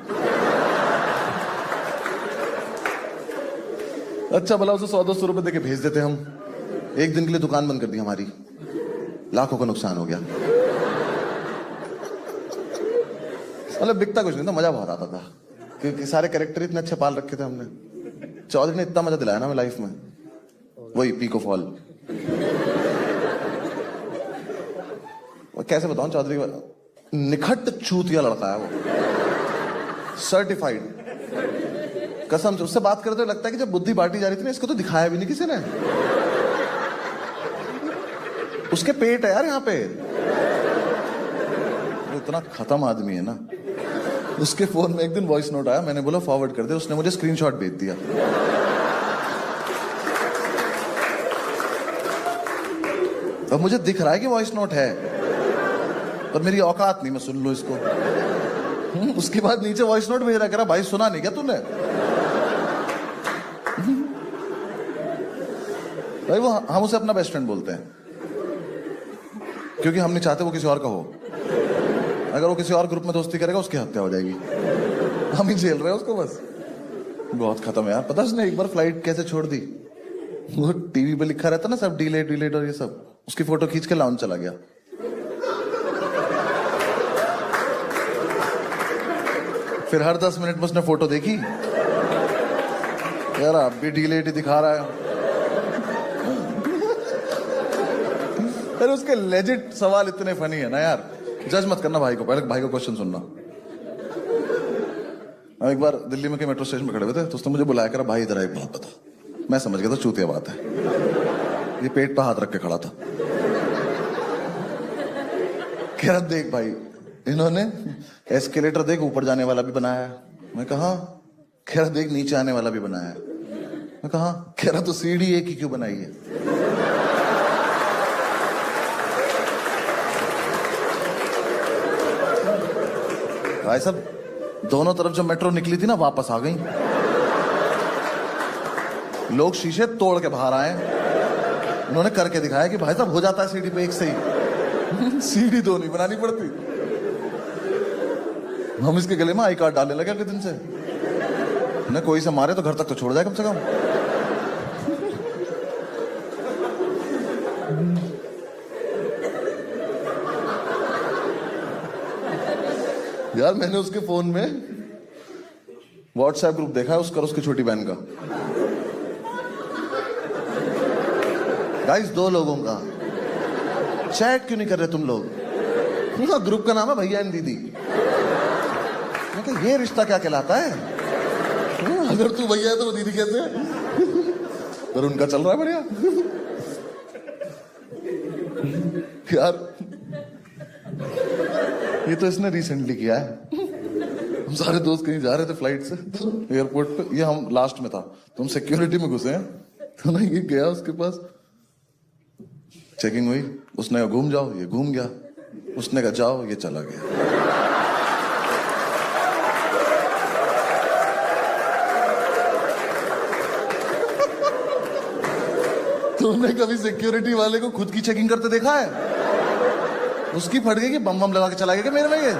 अच्छा भला उसे 100-200 रुपए देके भेज देते हम। एक दिन के लिए दुकान बंद कर दी हमारी, लाखों का नुकसान हो गया। मतलब बिकता कुछ नहीं था, मजा बहुत आता था क्योंकि सारे कैरेक्टर इतने अच्छे पाल रखे थे हमने। चौधरी ने इतना मजा दिलाया ना हमें लाइफ में, वही पीको फॉल। कैसे बताऊं, चौधरी निखट चूतिया लड़का है वो, सर्टिफाइड। कसम से उससे बात करते हुए लगता है कि जब बुद्धि बांटी जा रही थी ना, इसको तो दिखाया भी नहीं किसी ने। उसके पेट है यार यहाँ पे। इतना खत्म आदमी है ना। उसके फोन में एक दिन वॉइस नोट आया, मैंने बोला फॉरवर्ड कर दे, उसने मुझे स्क्रीनशॉट भेज दिया। अब मुझे दिख रहा है कि वॉइस नोट है, पर मेरी औकात नहीं मैं सुन लूं इसको। उसके बाद नीचे वॉइस नोट भेज रहा, कह रहा भाई सुना नहीं क्या तूने? भाई वो हम उसे अपना बेस्ट फ्रेंड बोलते हैं क्योंकि हम नहीं चाहते वो किसी और का हो। अगर वो किसी और ग्रुप में दोस्ती करेगा उसकी हत्या हो जाएगी। हम ही झेल रहे हैं उसको बस। बहुत खत्म है यार। पता है उसने एक बार फ्लाइट कैसे छोड़ दी? वो टीवी पे लिखा रहता ना सब डिलेट डिलेट और ये सब, उसकी फोटो खींच के लाउंज चला गया। फिर हर 10 मिनट में उसने फोटो देखी, यार अब भी डिलेट ही दिखा रहा है। अरे उसके लेजिट सवाल इतने फनी है ना यार। जज मत करना भाई को, पहले भाई को क्वेश्चन सुनना। हम एक बार दिल्ली में के मेट्रो स्टेशन में खड़े हुए थे, तो उसने मुझे बुलाया कर, भाई इधर एक बात बता। मैं समझ गया था चूतिया बात है, ये पेट पर हाथ रख के खड़ा था। कह रहा देख भाई, इन्होंने एस्केलेटर देख ऊपर जाने वाला भी बनाया है। मैं कहा, कह रहा देख नीचे आने वाला भी बनाया है। मैं कहा, कह रहा तो सीढ़ी एक ही क्यों बनाई है? भाई साहब दोनों तरफ जब मेट्रो निकली थी ना, वापस आ गई। लोग शीशे तोड़ के बाहर आए, उन्होंने करके दिखाया कि भाई साहब हो जाता है सीढ़ी पे एक से ही। सीढ़ी दो नहीं बनानी पड़ती। हम इसके गले में आई कार्ड डालने लगे अगले दिन से। न कोई से मारे तो घर तक तो छोड़ जाए कम से कम। यार मैंने उसके फोन में व्हाट्सएप ग्रुप देखा है उसका, उसकी छोटी बहन का। गाइस 2 लोगों का चैट क्यों नहीं कर रहे तुम लोग? ग्रुप का नाम है भैया एंड दीदी। मैं कहा ये रिश्ता क्या कहलाता है? अगर तू भैया है तो वो दीदी कैसे है? पर उनका चल रहा है बढ़िया। यार ये तो इसने रिसेंटली किया है। हम सारे दोस्त कहीं जा रहे थे फ्लाइट से, तो एयरपोर्ट पे, ये हम लास्ट में था, तो हम सिक्योरिटी में घुसे हैं, तो ना ये गया उसके पास, चेकिंग हुई, उसने कहा घूम जाओ, ये घूम गया, उसने कहा जाओ, ये चला गया। तुमने कभी सिक्योरिटी वाले को खुद की चेकिंग करते देखा है? उसकी फट गई कि बम बम लगा के चला गया क्या मेरे में ये?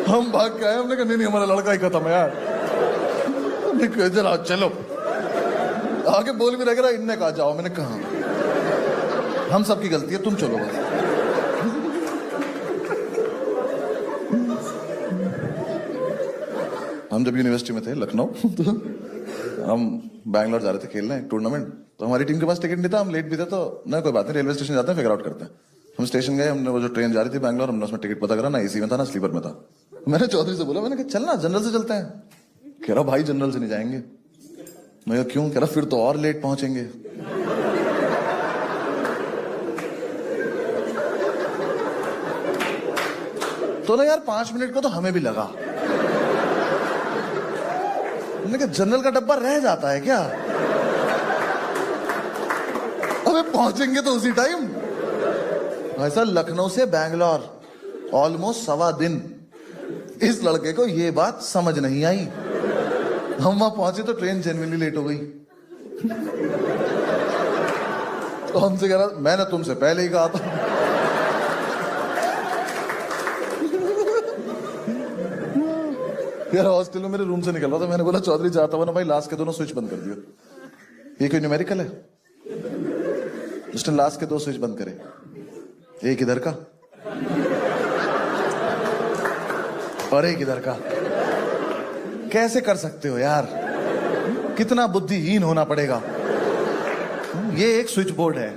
हम भाग के आए, हमने कहा नहीं हमारा लड़का ही खत्म है यार। जरा चलो आगे बोल भी रहा, इनने कहा जाओ, मैंने कहा हम सबकी गलती है, तुम चलो बस। हम जब यूनिवर्सिटी में थे लखनऊ, तो हम बैंगलोर जा रहे थे खेलने टूर्नामेंट, तो हमारी टीम के पास टिकट नहीं था, हम लेट भी थे, तो ना कोई बात नहीं, रेलवे स्टेशन जाते हैं फिगर आउट करते हैं। हम स्टेशन गए, हमने वो जो ट्रेन जा रही थी बैंगलोर, हमने उसमें टिकट पता करा, ना एसी में था ना स्लीपर में था। मैंने चौधरी से बोला, मैंने कहा चलना जनरल से चलते हैं। कह रहा भाई जनरल से नहीं जाएंगे। मैं कहा क्यों? कह रहा फिर तो और लेट पहुंचेंगे। तो ना यार 5 मिनट को तो हमें भी लगा। मैंने कहा जनरल का डब्बा रह जाता है क्या? अबे पहुंचेंगे तो उसी टाइम। ऐसा लखनऊ से बैंगलोर ऑलमोस्ट 1.25 दिन। इस लड़के को ये बात समझ नहीं आई। हम वहां पहुंचे तो ट्रेन जेन्युइनली लेट हो गई। तो हमसे कह रहा, मैंने तुमसे पहले ही कहा था। यार हॉस्टल में मेरे रूम से निकल रहा था, मैंने बोला चौधरी जाता हुआ ना भाई लास्ट के दोनों स्विच बंद कर दियो। ये कोई न्यूमेरिकल है? उसने लास्ट के 2 स्विच बंद करे, एक इधर का और एक इधर का। कैसे कर सकते हो यार? कितना बुद्धिहीन होना पड़ेगा। ये एक स्विच बोर्ड है,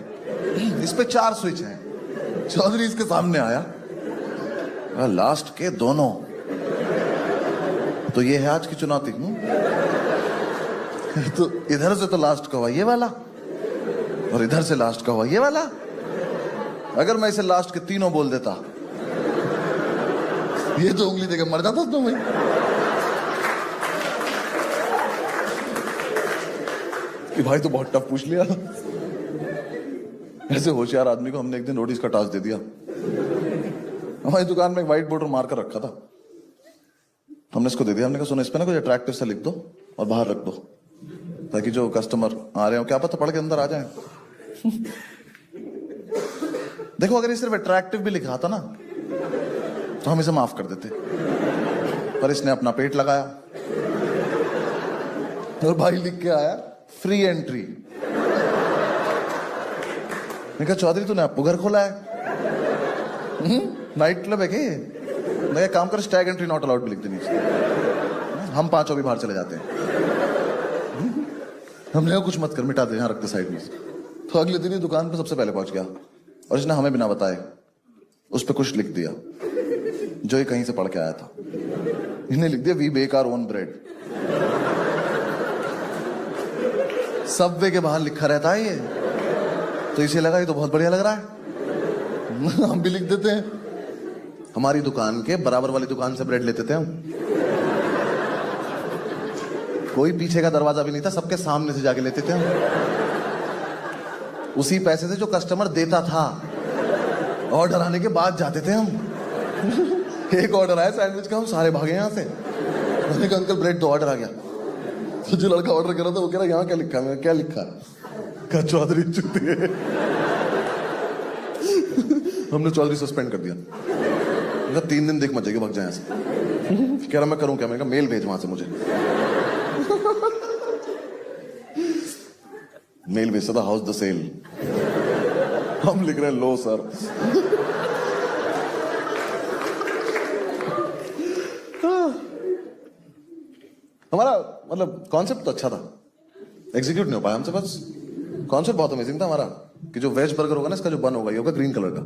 इस पे 4 स्विच हैं। चौधरी इसके सामने आया, लास्ट के दोनों। तो ये है आज की चुनौती। तो इधर से तो लास्ट का हुआ ये वाला, और इधर से लास्ट का हुआ ये वाला। अगर मैं इसे लास्ट के तीनों बोल देता, ये तो उंगली देकर मर जाता तो भाई। कि भाई तो बहुत टफ पूछ लिया। ऐसे होशियार आदमी को हमने एक दिन नोटिस का टास्क दे दिया। हमारी दुकान में एक व्हाइट बोर्ड मार्कर रखा था, हमने इसको दे दिया। हमने कहा सुनो, इस पे ना कुछ अट्रैक्टिव सा लिख दो और बाहर रख दो, ताकि जो कस्टमर आ रहे हो क्या पता पढ़ के अंदर आ जाए। देखो अगर ये सिर्फ अट्रैक्टिव भी लिखा था ना, तो हम इसे माफ कर देते, पर इसने अपना पेट लगाया और भाई लिख के आया फ्री एंट्री। मैं कहा चौधरी तूने आपको घर खोला है, नाइट क्लब है क्या? मैं काम कर स्टैग एंट्री नॉट अलाउड लिख देनी, हम पांचों भी बाहर चले जाते हैं। हमने कहा कुछ मत कर, मिटा दे, यहाँ रख दे साइड में। तो अगले दिन ही दुकान पे सबसे पहले पहुंच गया और इसने हमें बिना बताए उस पर कुछ लिख दिया जो ये कहीं से पढ़ के आया था। इन्हें लिख दिया we bake our own bread. Subway के बाहर लिखा रहता है ये, तो इसे लगा ये तो बहुत बढ़िया लग रहा है, हम भी लिख देते हैं। हमारी दुकान के बराबर वाली दुकान से ब्रेड लेते थे हम, कोई पीछे का दरवाजा भी नहीं था, सबके सामने से जाके लेते थे हम, उसी पैसे से जो कस्टमर देता था। ऑर्डर आने के बाद जाते थे हम। एक ऑर्डर आया सैंडविच का, हम सारे भागे यहाँ से। मैंने कहा अंकल ब्रेड तो ऑर्डर आ गया। तो जो लड़का ऑर्डर कर रहा था वो कह रहा यहाँ क्या लिखा है? क्या लिखा? कहा चौधरी चुती है। हमने चौधरी सस्पेंड कर दिया। 3 दिन देख मत जाएगी, भग जाए ऐसे। कह रहा मैं करूं क्या? मैंने कहा मेल भेज वहां से मुझे। मेल भेजता था हाउस द सेल, हम लिख रहे हैं लो सर। हमारा मतलब कॉन्सेप्ट तो अच्छा था, एग्जीक्यूट नहीं हो पाया हमसे। बस कॉन्सेप्ट बहुत अमेजिंग था हमारा कि जो वेज बर्गर होगा ना, इसका जो बन होगा ये होगा ग्रीन कलर का,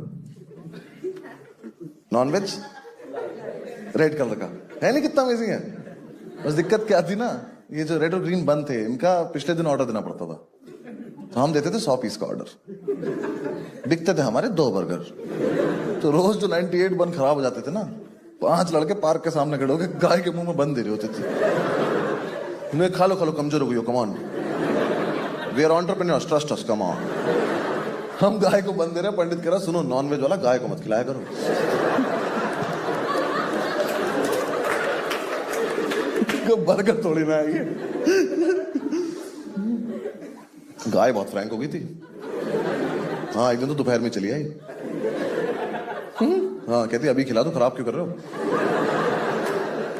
नॉन वेज रेड कलर का। है नहीं कितना अमेजिंग है? बस दिक्कत क्या थी ना, ये जो रेड और ग्रीन बन थे इनका पिछले दिन ऑर्डर देना पड़ता था, तो हम देते थे 100 पीस का ऑर्डर, बिकते थे हमारे 2 बर्गर। तो रोज जो 98 बन खराब हो जाते थे ना, 5 लड़के पार्क के सामने खड़े होकर गाय के मुंह में बन दे रहे होते थे। उन्हें खा लो कमजोर हो गई हो, come on, we are entrepreneurs, trust us, come on. हम गाय को बन दे रहे हैं, पंडित कह रहा सुनो नॉन वेज वाला गाय को मत खिलाया करो। बर्गर थोड़ी ना है ये। गाय बहुत फ्रैंक हो गई थी। हाँ एक दिन तो दोपहर में चली आई। हाँ कहती अभी खिला दो, खराब क्यों कर रहे हो?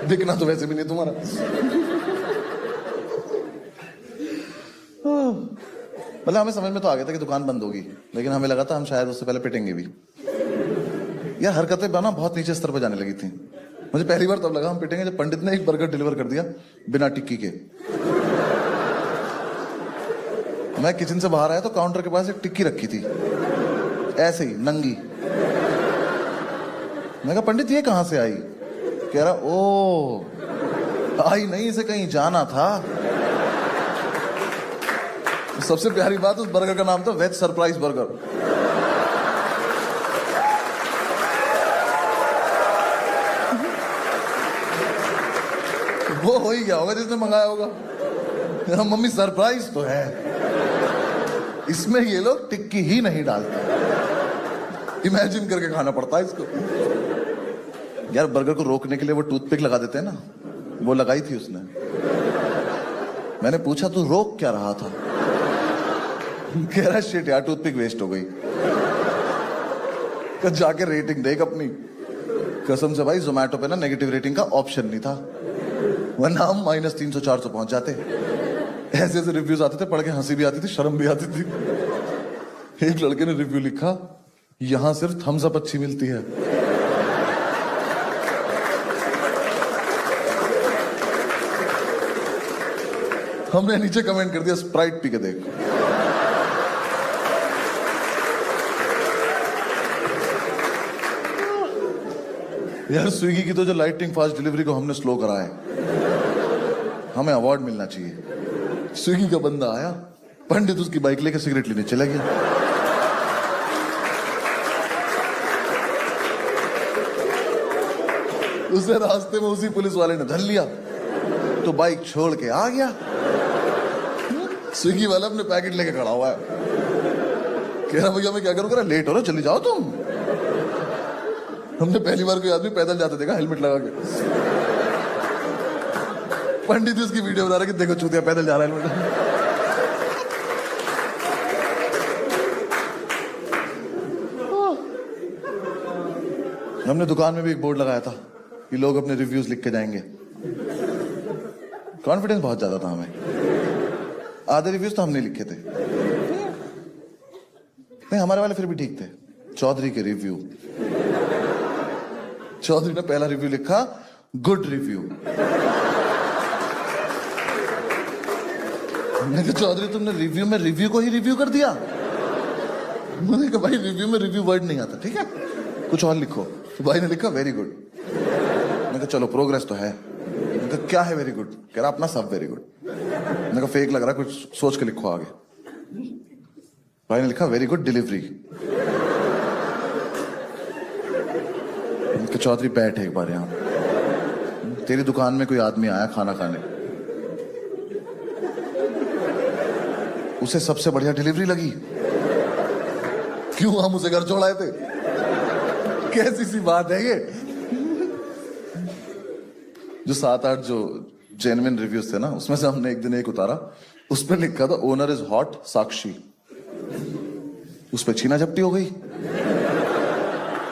दिखना तो वैसे भी नहीं तुम्हारा। मतलब हमें समझ में तो आ गया था कि दुकान बंद होगी, लेकिन हमें लगा था हम शायद उससे पहले पिटेंगे भी। यार हरकतें बना बहुत नीचे स्तर पर जाने लगी थी। मुझे पहली बार तब लगा हम पिटेंगे जब पंडित ने एक बर्गर डिलीवर कर दिया बिना टिक्की के। मैं किचन से बाहर आया तो काउंटर के पास एक टिक्की रखी थी, ऐसे ही नंगी। मैं कहा पंडित ये कहां से आई? कह रहा ओ आई नहीं, इसे कहीं जाना था। सबसे प्यारी बात, उस बर्गर का नाम था वेज सरप्राइज बर्गर। वो हो ही गया होगा जिसने मंगाया होगा। मम्मी सरप्राइज तो है, इसमें ये लोग टिक्की ही नहीं डालते। इमेजिन करके खाना पड़ता है इसको। यार बर्गर को रोकने के लिए वो टूथपिक लगा देते हैं ना, वो लगाई थी उसने। मैंने पूछा तू रोक क्या रहा था? कह रहा शिट यार टूथपिक वेस्ट हो गई। जाके रेटिंग देख अपनी। कसम से भाई जोमेटो पे ना नेगेटिव रेटिंग का ऑप्शन नहीं था, वरना हम -300 400 पहुंच जाते। ऐसे ऐसे रिव्यूज आते थे, पढ़ के हंसी भी आती थी, शर्म भी आती थी। एक लड़के ने रिव्यू लिखा, यहां सिर्फ थम्स अप अच्छी मिलती है। हमने नीचे कमेंट कर दिया स्प्राइट पी के देख। यार स्विगी की तो जो लाइटिंग फास्ट डिलीवरी को हमने स्लो करा है, हमें अवार्ड मिलना चाहिए। स्विगी का बंदा आया, पंडित उसकी बाइक लेकर सिगरेट लेने चला गया। उसे रास्ते में उसी पुलिस वाले ने धर लिया तो बाइक छोड़ के आ गया। स्विगी वाला अपने पैकेट लेके खड़ा हुआ है, कह रहा भैया मैं क्या करूं? कह रहा लेट हो रहा, चली जाओ तुम। हमने पहली बार कोई आदमी पैदल जाते देखा हेलमेट लगा के। पंडित उसकी वीडियो बना रहे कि देखो चूतिया पैदल जा रहा है हेलमेट। हमने दुकान में भी एक बोर्ड लगाया था कि लोग अपने रिव्यूज लिख के जाएंगे। कॉन्फिडेंस बहुत ज्यादा था हमें। आधे रिव्यूज तो हमने लिखे थे। नहीं, हमारे वाले फिर भी ठीक थे। चौधरी के रिव्यू, चौधरी ने पहला रिव्यू लिखा, गुड रिव्यू। मैंने कहा चौधरी तुमने रिव्यू में रिव्यू को ही रिव्यू कर दिया। मैंने कहा भाई रिव्यू में रिव्यू वर्ड नहीं आता, ठीक है कुछ और लिखो। तो भाई ने लिखा वेरी गुड। मैंने कहा चलो प्रोग्रेस तो है। मैंने कहा क्या है वेरी गुड? कह रहा अपना सब वेरी गुड। मैंने कहा फेक लग रहा, कुछ सोच के लिखो आगे। भाई ने लिखा वेरी गुड डिलीवरी। चौधरी बैठ एक बार यहां, तेरी दुकान में कोई आदमी आया खाना खाने, उसे सबसे बढ़िया डिलीवरी लगी, क्यों हम उसे घर छोड़ाए थे? कैसी सी बात है ये? जो 7-8 जो जेन्युइन रिव्यूज थे ना, उसमें से हमने एक दिन एक उतारा, उस पर लिखा था ओनर इज हॉट साक्षी। उस पर छीना झपटी हो गई।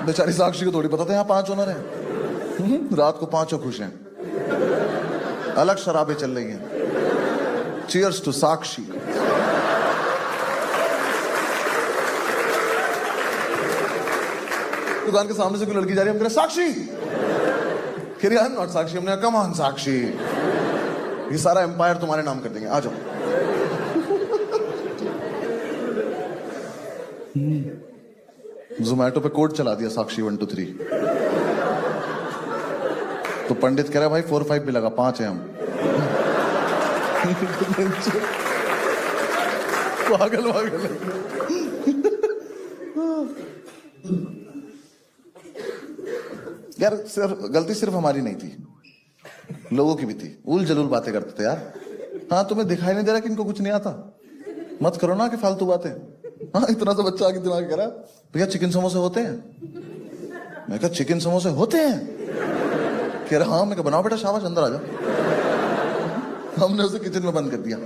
बेचारी साक्षी को थोड़ी पता था यहाँ 5 ओनर हैं। रात को 5 खुश हैं, अलग शराबें चल रही हैं। चीयर्स टू साक्षी। दुकान के सामने से कोई लड़की जा रही है, हम कह रहे साक्षी, कह रही आई एम नॉट साक्षी। हमने कहा कम ऑन साक्षी, ये सारा एम्पायर तुम्हारे नाम कर देंगे, आ जाओ। जोमैटो पे कोड चला दिया साक्षी 1 2 3। तो पंडित कह रहा भाई 4 5 भी लगा, 5 है हम। पागल पागल। यार गलती सिर्फ हमारी नहीं थी, लोगों की भी थी। उल जलूल बातें करते थे यार। हाँ तुम्हें दिखाई नहीं दे रहा कि इनको कुछ नहीं आता? मत करो ना कि फालतू बातें। हाँ इतना सा बच्चा आगे दिमाग कह रहा भैया चिकन समोसे होते हैं। मैं कहा चिकन समोसे होते हैं? कह रहा हाँ। मैं कहा बनाओ बेटा, शाबाश अंदर आ जाओ। हमने उसे किचन में बंद कर दिया,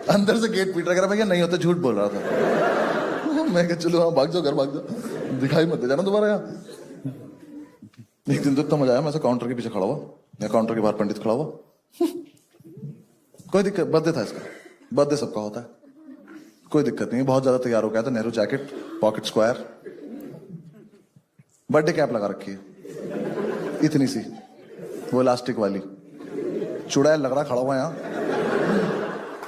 अंदर से गेट पीट रहा, कह रहा भैया नहीं होता, झूठ बोल रहा था। मैं कहा चलो हाँ भाग जाओ, घर भाग जाओ, दिखाई मत दे जाना दोबारा यहाँ। एक दिन तो इतना मजा आया, मैं काउंटर के पीछे खड़ा हुआ, या काउंटर के बाहर पंडित खड़ा हुआ। कोई दिक्कत, बर्थडे था इसका, बर्थडे सबका होता है, कोई दिक्कत नहीं। बहुत ज्यादा तैयार हो गया था, Nehru jacket, pocket square, birthday cap लगा रखी है इतनी सी, वो इलास्टिक वाली, चुड़ैल लग रहा खड़ा हुआ यहाँ।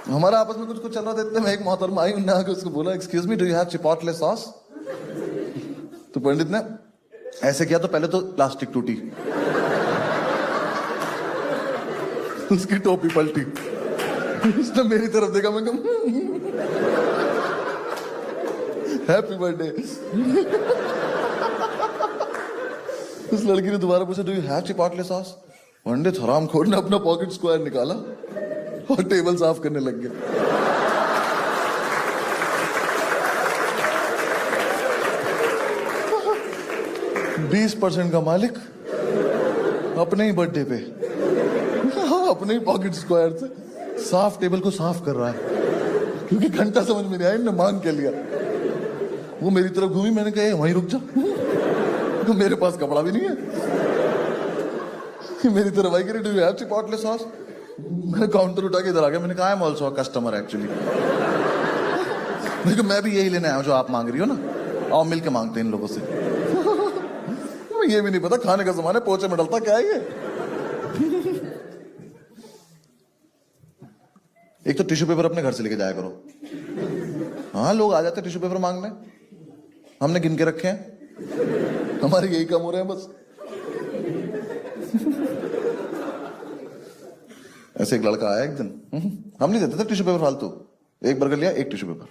हमारा आपस में कुछ कुछ चल रहा था, इतने में एक मोहतरमा आई, उन्होंने आके उसको बोला excuse me do you have chipotle sauce? तो पंडित ने ऐसे किया तो पहले तो प्लास्टिक टूटी, उसकी टोपी पलटी, उसने मेरी तरफ देखा, मैं कहा हैप्पी बर्थडे। उस लड़की ने दोबारा पूछा do you have chipotle sauce? पंडित हरामखोर ने अपना पॉकेट स्क्वायर निकाला और टेबल साफ करने लग गया। %20 का मालिक अपने ही बर्थडे पे अपने ही पॉकेट स्क्वायर से साफ टेबल को साफ कर रहा है, क्योंकि घंटा समझ में नहीं आया, इन्होंने मान के लिया। वो मेरी तरफ घूमी, मैंने कहा वहीं रुक जा, तो मेरे पास कपड़ा भी नहीं है। मेरी तरफ आई, do you have chipotle sauce? मैंने काउंटर उठा के इधर आ गया, मैंने कहा I am also a customer actually. मैं भी यही लेने आया हूं जो आप मांग रही हो ना, आओ मिल के मांगते हैं इन लोगों से। ये भी नहीं पता खाने का सामान है, पोचे में डलता क्या है ये। एक तो टिश्यू पेपर अपने घर से लेके जाया करो। हाँ लोग आ जाते टिश्यू पेपर मांगने, हमने गिन के रखे हैं, हमारे यही काम हो रहे हैं बस। ऐसे एक लड़का आया एक दिन, हम नहीं देते थे टिश्यू पेपर फालतू, एक बर्गर लिया, एक टिश्यू पेपर,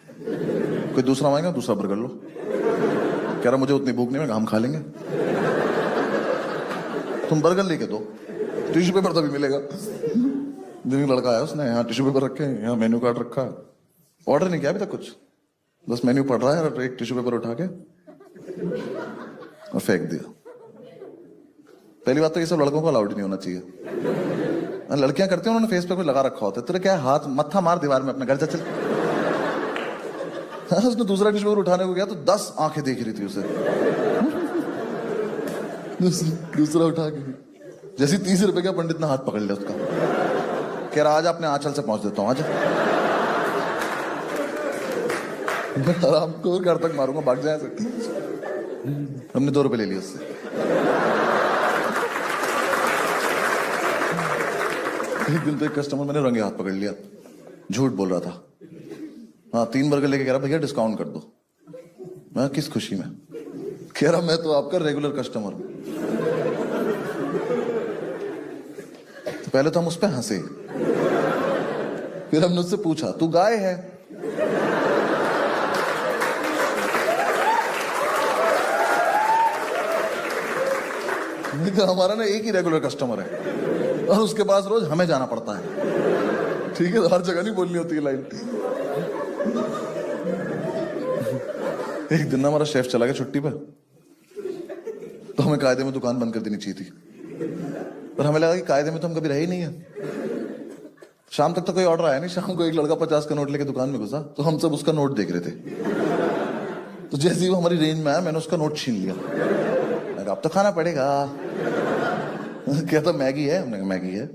कोई दूसरा मांगेगा दूसरा बर्गर लो। कह रहा मुझे उतनी भूख नहीं है, हम खा लेंगे, तुम बर्गर लेके दो, टिश्यू पेपर तभी मिलेगा। दिन लड़का आया, उसने यहाँ टिश्यू पेपर रखे हैं, यहाँ मेन्यू कार्ड रखा है, ऑर्डर नहीं किया अभी तक कुछ, बस मेन्यू पढ़ रहा है और एक टिश्यू पेपर उठा के और फेंक दिया। पहली बात तो ये सब लड़कों को अलाउड नहीं होना चाहिए, लड़कियां करती हैं, उन्होंने फेस पे कोई लगा रखा होता है, तेरे क्या हाथ मत्था मार दीवार में, अपने घर जा चल। उसने दूसरा टिश्यू पेपर उठाने को गया तो 10 आंखें देख रही थी उसे। दूसरा उठा के जैसे 30 रुपए का पंडित ने हाथ पकड़ लिया उसका, कह रहा आज अपने आंचल से पहुंच देता हूं आज। आराम को घर तक मारूंगा, भाग जाए से। हमने 2 रुपए ले लिए उससे। एक दिन तो एक कस्टमर मैंने रंगे हाथ पकड़ लिया, झूठ बोल रहा था। हाँ 3 बर्गर लेके कह रहा भैया डिस्काउंट कर दो। मैं किस खुशी में, कह रहा मैं तो आपका रेगुलर कस्टमर हूं। तो पहले तो हम उस पर हंसे, फिर हमने उससे पूछा तू गाय है? हमारा ना एक ही रेगुलर कस्टमर है और उसके पास रोज हमें जाना पड़ता है। ठीक है, तो हर जगह नहीं बोलनी होती है लाइन। एक दिन ना हमारा शेफ चला गया छुट्टी पर, तो हमें कायदे में दुकान बंद कर देनी चाहिए थी, पर हमें लगा कि कायदे में तो हम कभी रहे ही नहीं है। शाम तक तो कोई ऑर्डर आया नहीं। शाम को एक लड़का 50 का नोट लेके दुकान में घुसा, तो हम सब उसका नोट देख रहे थे। तो जैसे ही वो हमारी रेंज में आया, मैंने उसका नोट छीन लिया। मैं कहा अब तो खाना पड़ेगा। कहता मैगी है? हमने कहा मैगी है।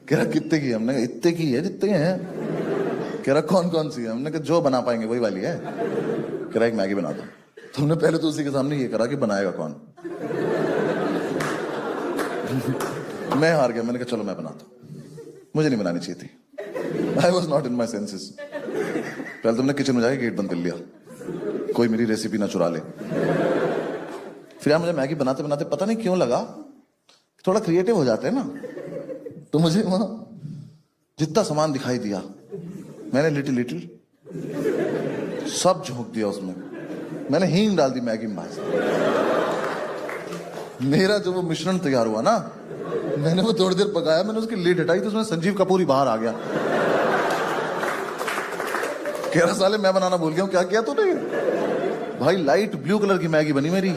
कह रहा कितने की है? हमने कहा इतने की है जितने हैं। कह रहा कौन कौन सी है? हमने कहा जो बना पाएंगे वही वाली है। कह रहा एक मैगी बना दो। तो हमने पहले तो उसी के सामने ये करा कि बनाएगा कौन। मैं हार गया, मैंने कहा चलो मैं बनाता हूं। मुझे नहीं बनानी चाहिए थी। I was not in my senses. पहले तो हमने किचन में जाके गेट बंद कर लिया, कोई मेरी रेसिपी ना चुरा ले। फिर यार मुझे मैगी बनाते बनाते पता नहीं क्यों लगा थोड़ा क्रिएटिव हो जाते हैं ना, तो मुझे वहां जितना सामान दिखाई दिया मैंने लिटिल लिटिल सब झोंक दिया उसमें। मैंने हींग डाल दी मैगी में भाई। मेरा जो वो मिश्रण तैयार हुआ ना, मैंने वो थोड़ी देर पकाया, मैंने उसकी लीड हटाई तो उसमें संजीव कपूर ही बाहर आ गया। कह रहा साले मैं बनाना भूल गया हूं, क्या किया तूने? भाई लाइट ब्लू कलर की मैगी बनी मेरी।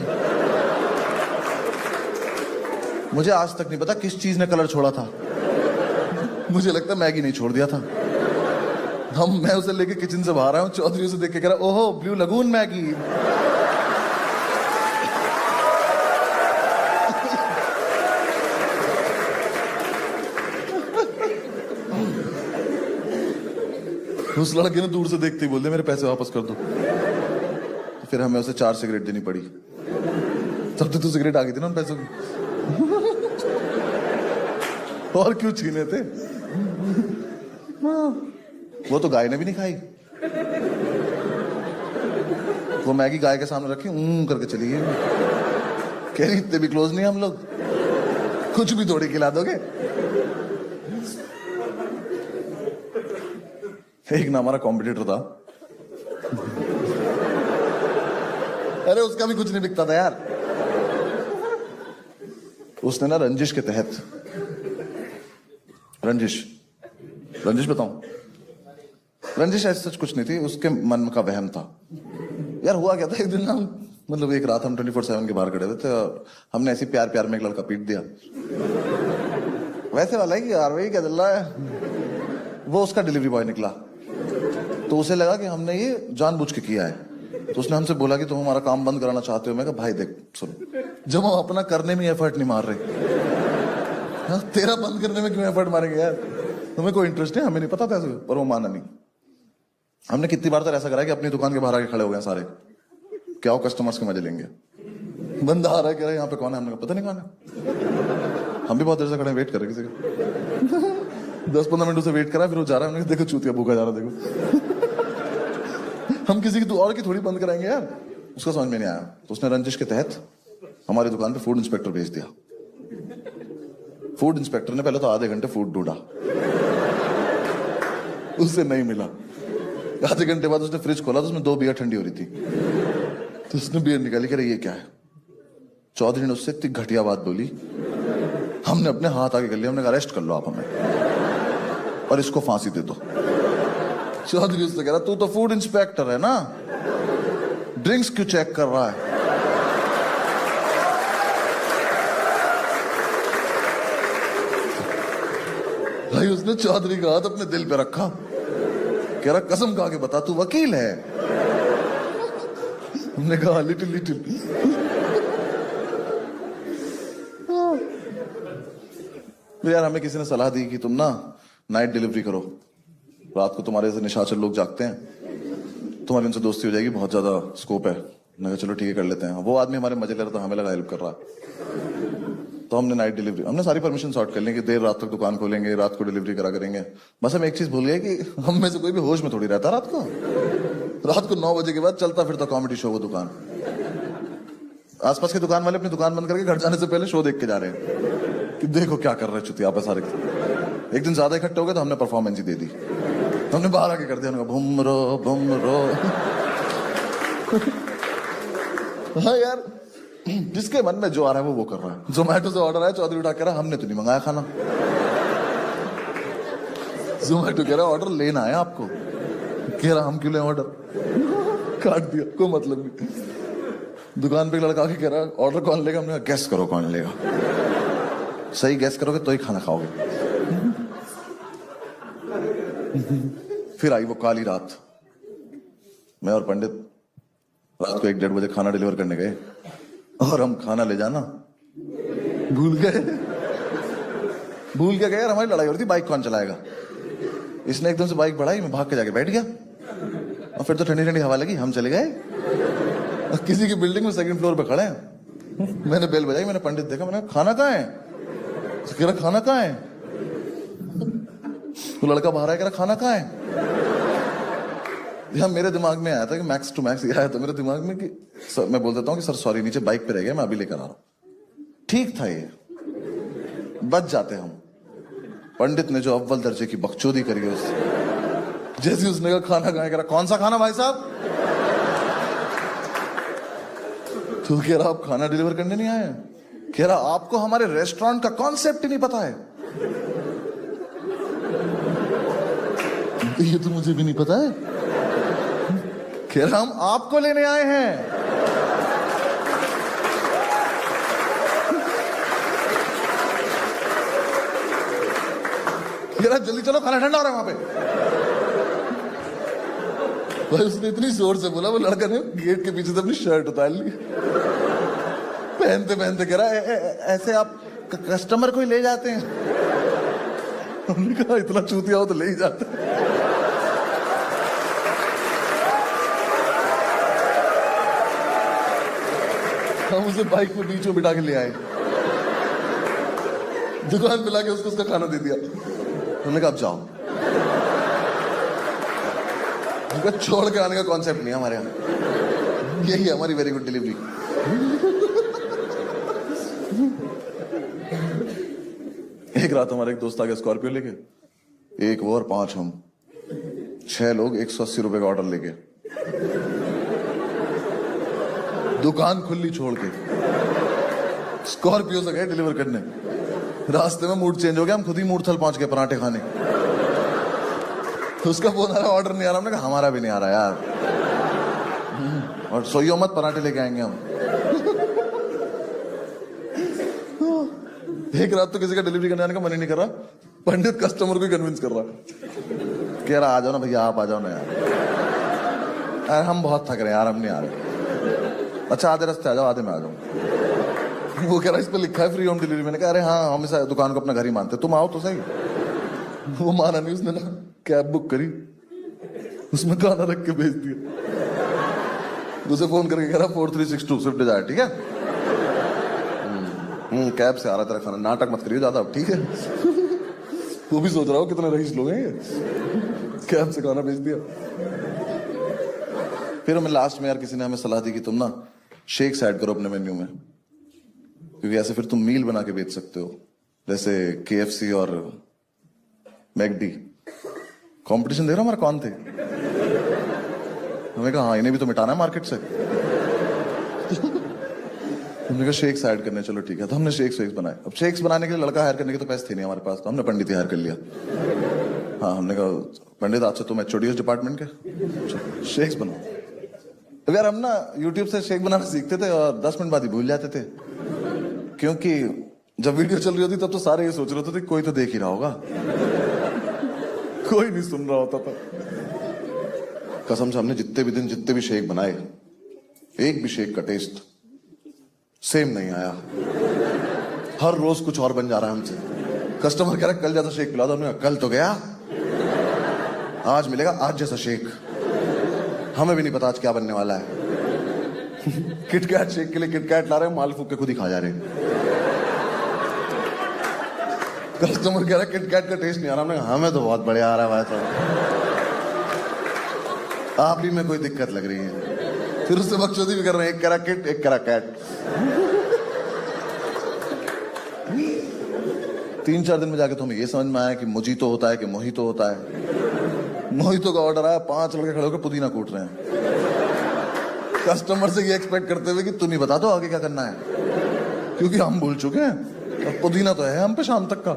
मुझे आज तक नहीं पता किस चीज ने कलर छोड़ा था। मुझे लगता मैगी नहीं छोड़ दिया था। मैं उसे लेके किचन से बाहर आया हूं, चौधरी उसे देख के कह रहा ओहो ब्लू लगून मैगी। उस लड़के ने दूर से देखते ही बोल दिया मेरे पैसे वापस कर दो। फिर हमें उसे 4 सिगरेट देनी पड़ी। तब तो सिगरेट आ गई थी ना उन पैसों की। और क्यों छीने थे? वो तो गाय ने भी नहीं खाई। वो मैगी गाय के सामने रखी करके चली गई। कह रही इतने भी क्लोज नहीं हम लोग, कुछ भी थोड़ी खिला दोगे। एक ना हमारा कॉम्पिटिटर था। अरे उसका भी कुछ नहीं बिकता था यार। उसने ना रंजिश के तहत, रंजिश बताऊं, रंजिश ऐसा सच कुछ नहीं थी, उसके मन का वहम था। यार हुआ क्या था, एक दिन ना मतलब एक रात हम 24/7 के बाहर खड़े थे, तो हमने ऐसी प्यार प्यार में एक लड़का पीट दिया। वैसे वाला है कि यार भाई क्या चल रहा है। वो उसका डिलीवरी बॉय निकला, तो उसे लगा कि हमने ये जानबूझ के किया है। तो उसने हमसे बोला कि तुम हमारा काम बंद कराना चाहते हो। मैं कहा भाई देख सुन, जब हम अपना करने में एफर्ट नहीं मार रहे, हाँ, तेरा बंद करने में क्यों एफर्ट मारेंगे यार? तुम्हें कोई इंटरेस्ट नहीं, हमें नहीं पता था ऐसे। पर वो माना नहीं। हमने कितनी बार तो ऐसा करा कि अपनी दुकान के बाहर आके खड़े हो गए सारे, क्या हो कस्टमर्स के मजे लेंगे। बंदा आ रहा है, कह रहा है यहाँ पे कौन है? हमने कहा पता नहीं कौन है। हम भी बहुत देर से खड़े वेट कर रहे किसी का। 10-15 मिनट से वेट करा, फिर वो जा रहा है। हमने देखो चूतिया भूखा जा रहा, देखो। हम किसी की और की थोड़ी बंद कराएंगे यार। उसका समझ में नहीं आया, तो उसने रंजिश के तहत हमारी दुकान पे फूड इंस्पेक्टर भेज दिया। फूड इंस्पेक्टर ने पहले तो आधे घंटे फूड ढूंढा, उससे नहीं मिला। आधे घंटे बाद उसने फ्रिज खोला तो उसमें 2 बियर ठंडी हो रही थी। तो उसने बियर निकाली, कह रही ये क्या है? चौधरी ने उससे इतनी घटिया बात बोली, हमने अपने हाथ आगे कर लिया। हमने कहा अरेस्ट कर लो आप हमें और इसको फांसी दे दो। चौधरी उससे कह रहा तू तो फूड इंस्पेक्टर है ना, ड्रिंक्स क्यों चेक कर रहा है? भाई उसने चौधरी का हाथ अपने दिल पे रखा, कह रहा कसम खा के बता तू वकील है? हमने कहा लिटिल लिटिल। तो यार हमें किसी ने सलाह दी कि तुम ना नाइट डिलीवरी करो, रात को तुम्हारे जैसे निशाचर लोग जागते हैं, तुम्हारी उनसे दोस्ती हो जाएगी, बहुत ज्यादा स्कोप है। मैंने कहा चलो ठीक है कर लेते हैं। वो आदमी हमारे मजे ले रहा था, हमें लगा हेल्प कर रहा। तो हमने नाइट डिलीवरी, हमने सारी परमिशन सॉर्ट कर ली कि देर रात तक दुकान खोलेंगे, रात को डिलीवरी करा करेंगे। बस हम एक चीज भूल गए कि हम में से कोई भी होश में थोड़ी रहता रात को। रात को 9 बजे के बाद चलता फिरता कॉमेडी शो वो दुकान। आसपास की दुकान वाले अपनी दुकान बंद करके घर जाने से पहले शो देख के जा रहे हैं कि देखो क्या कर रहे हैं चुतिया पे सारे। एक दिन ज्यादा इकट्ठे हो गए तो हमने परफॉर्मेंस ही दे दी, हमने बाहर आके कर दिया, भुमरो भुमरो। हाँ यार, जिसके मन में जो आ रहा है वो कर रहा है। जोमेटो से ऑर्डर आया, चौधरी उठा कह रहा हमने तो नहीं मंगाया खाना। जोमेटो कह रहा ऑर्डर लेना है आपको, कह रहा हम क्यों लें ऑर्डर, काट दिया, कोई मतलब नहीं। दुकान पे एक लड़का के कह रहा ऑर्डर कौन लेगा, हमने कहा गैस करो कौन लेगा, सही गैस करोगे तो ही खाना खाओगे। फिर आई वो काली रात, मैं और पंडित रात को 1-1:30 बजे खाना डिलीवर करने गए और हम खाना ले जाना भूल गए। भूल के गए यार, हमारी लड़ाई हो रही थी बाइक कौन चलाएगा। इसने एकदम से बाइक बढ़ाई, मैं भाग के जाके बैठ गया और फिर तो ठंडी ठंडी हवा लगी, हम चले गए। किसी की बिल्डिंग में 2nd फ्लोर पे खड़े हैं। मैंने बेल बजाई, मैंने पंडित देखा, मैंने खाना कहाँ है, तो कह रहा खाना कहाँ है। वो लड़का बाहर आया, कह रहा खाना कहाँ है। यह मेरे दिमाग में आया था कि मैक्स टू मैक्स, आया था मेरे दिमाग में कि सर, मैं बोल देता हूँ कि सर सॉरी नीचे बाइक पे रह गया, मैं अभी लेकर आ रहा हूँ। ठीक था, ये बच जाते हम। पंडित ने जो अव्वल दर्जे की बकचोदी करी है उससे, जैसे उसने कहा खाना कहाँ है, कह रहा कौन सा खाना भाई साहब। तो कह रहा आप खाना डिलीवर करने नहीं आए, कह रहा आपको हमारे रेस्टोरेंट का कॉन्सेप्ट ही नहीं पता है। ये तो मुझे भी नहीं पता है। कह रहा हम आपको लेने आए हैं। कह रहा जल्दी चलो खाना ठंडा हो रहा है वहां पे। भाई उसने इतनी जोर से बोला, वो लड़का ने गेट के पीछे से अपनी शर्ट उतार ली। पहनते पहनते कह रहा ऐसे आप कस्टमर को ही ले जाते हैं। हमने कहा इतना चूतिया हो तो ले ही जाते हैं। हम उसे बाइक में बीच में बिठा के ले आए, दुकान पे लाके उसको उसका खाना दे दिया। हमने कहा अब जाओ। छोड़ के आने का कॉन्सेप्ट नहीं हमारे यहाँ, यही है हमारी वेरी गुड डिलीवरी। एक रात हमारे एक दोस्त आ गया स्कॉर्पियो लेके, एक वो और 5 हम, 6 लोग 180 रुपए का ऑर्डर लेके, दुकान खुली छोड़ के स्कॉर्पियो से गए डिलीवर करने। रास्ते में मूड चेंज हो गया, हम खुद ही मूर्थल पहुंच गए पराठे खाने। उसका फोन आ रहा ऑर्डर नहीं आ रहा, हमने कहा हमारा भी नहीं आ रहा यार, और सोइयो मत पराठे लेके आएंगे हम। एक रात तो किसी का डिलीवरी करने आने का मन ही नहीं कर रहा, पंडित कस्टमर को कन्विंस कर रहा, कह रहा आ जाओ ना भैया, आप आ जाओ ना यार, हम बहुत थक रहे हैं यार, हम नहीं आ रहे। अच्छा आधे रास्ते आ जाओ, आधे में आ जाओ। वो कह रहा इस पर लिखा है फ्री होम डिलीवरी। मैंने कहा अरे हाँ, हम इस दुकान को अपना घर ही मानते, तुम आओ तो सही। वो माना नहीं, उसने ना कैब बुक करी, उसमें खाना रख के भेज दिया। उसे फोन करके कह रहा 4362 स्विफ्ट डिजायर, ठीक है। कैब से आ रहा तेरा खाना, नाटक मत करिए ज्यादा, ठीक है। वो भी सोच रहा हो कितने रईस लोग हैं ये, कैब से खाना भेज दिया। फिर हमें लास्ट में यार किसी ने हमें सलाह दी कि तुम ना शेक्स ऐड करो अपने मेन्यू में, क्योंकि ऐसे फिर तुम मील बना के बेच सकते हो, जैसे KFC और मैकडी। कंपटीशन देख रहा हमारा कौन थे। हमने कहा हाँ इन्हें भी तो मिटाना है मार्केट से। हमने कहा शेक्स ऐड करने, चलो ठीक है। तो हमने शेक्स बनाए। अब शेक्स बनाने के लिए लड़का हायर करने के तो पैसे थे नहीं हमारे पास, तो हमने पंडित ही हायर कर लिया। हाँ, हमने कहा पंडित आज से तुम HOD डिपार्टमेंट के, शेक्स बनाओ। अब यार हम ना यूट्यूब से शेक बनाना सीखते थे और 10 मिनट बाद ही भूल जाते थे, क्योंकि जब वीडियो चल रही होती तब तो सारे ये सोच रहे होते थे कोई तो देख ही रहा होगा, कोई नहीं सुन रहा होता था। कसम से हमने जितने भी दिन जितने भी शेक बनाए, एक भी शेक का टेस्ट सेम नहीं आया। हर रोज कुछ और बन जा रहा है हमसे। कस्टमर कह रहा है कल जैसा शेक पिला दो। हमने कहा कल तो गया, आज मिलेगा आज जैसा शेक। हमें भी नहीं पता आज क्या बनने वाला है। किटकैट शेक के लिए किटकैट ला रहे हैं, माल फूक के खुद ही खा जा रहे हैं। कस्टमर कह रहा है किटकैट का टेस्ट नहीं आ रहा। हमने कहा हमें तो बहुत बढ़िया आ रहा है भाई साहब, आप ही में कोई दिक्कत लग रही है। फिर उससे बकचोदी भी कर रहे हैं, एक कह रहा किट एक कह रहा कैट। 3-4 दिन में जाके तो हमें ये समझ में आया कि मोजीतो होता है कि मोहितो होता है। मोहितो का ऑर्डर आया, 5 लड़के खड़े होकर पुदीना कूट रहे हैं, कस्टमर से ये एक्सपेक्ट करते हुए कि तू नहीं बता दो आगे क्या करना है, क्योंकि हम भूल चुके हैं। अब पुदीना तो है हम पे शाम तक का।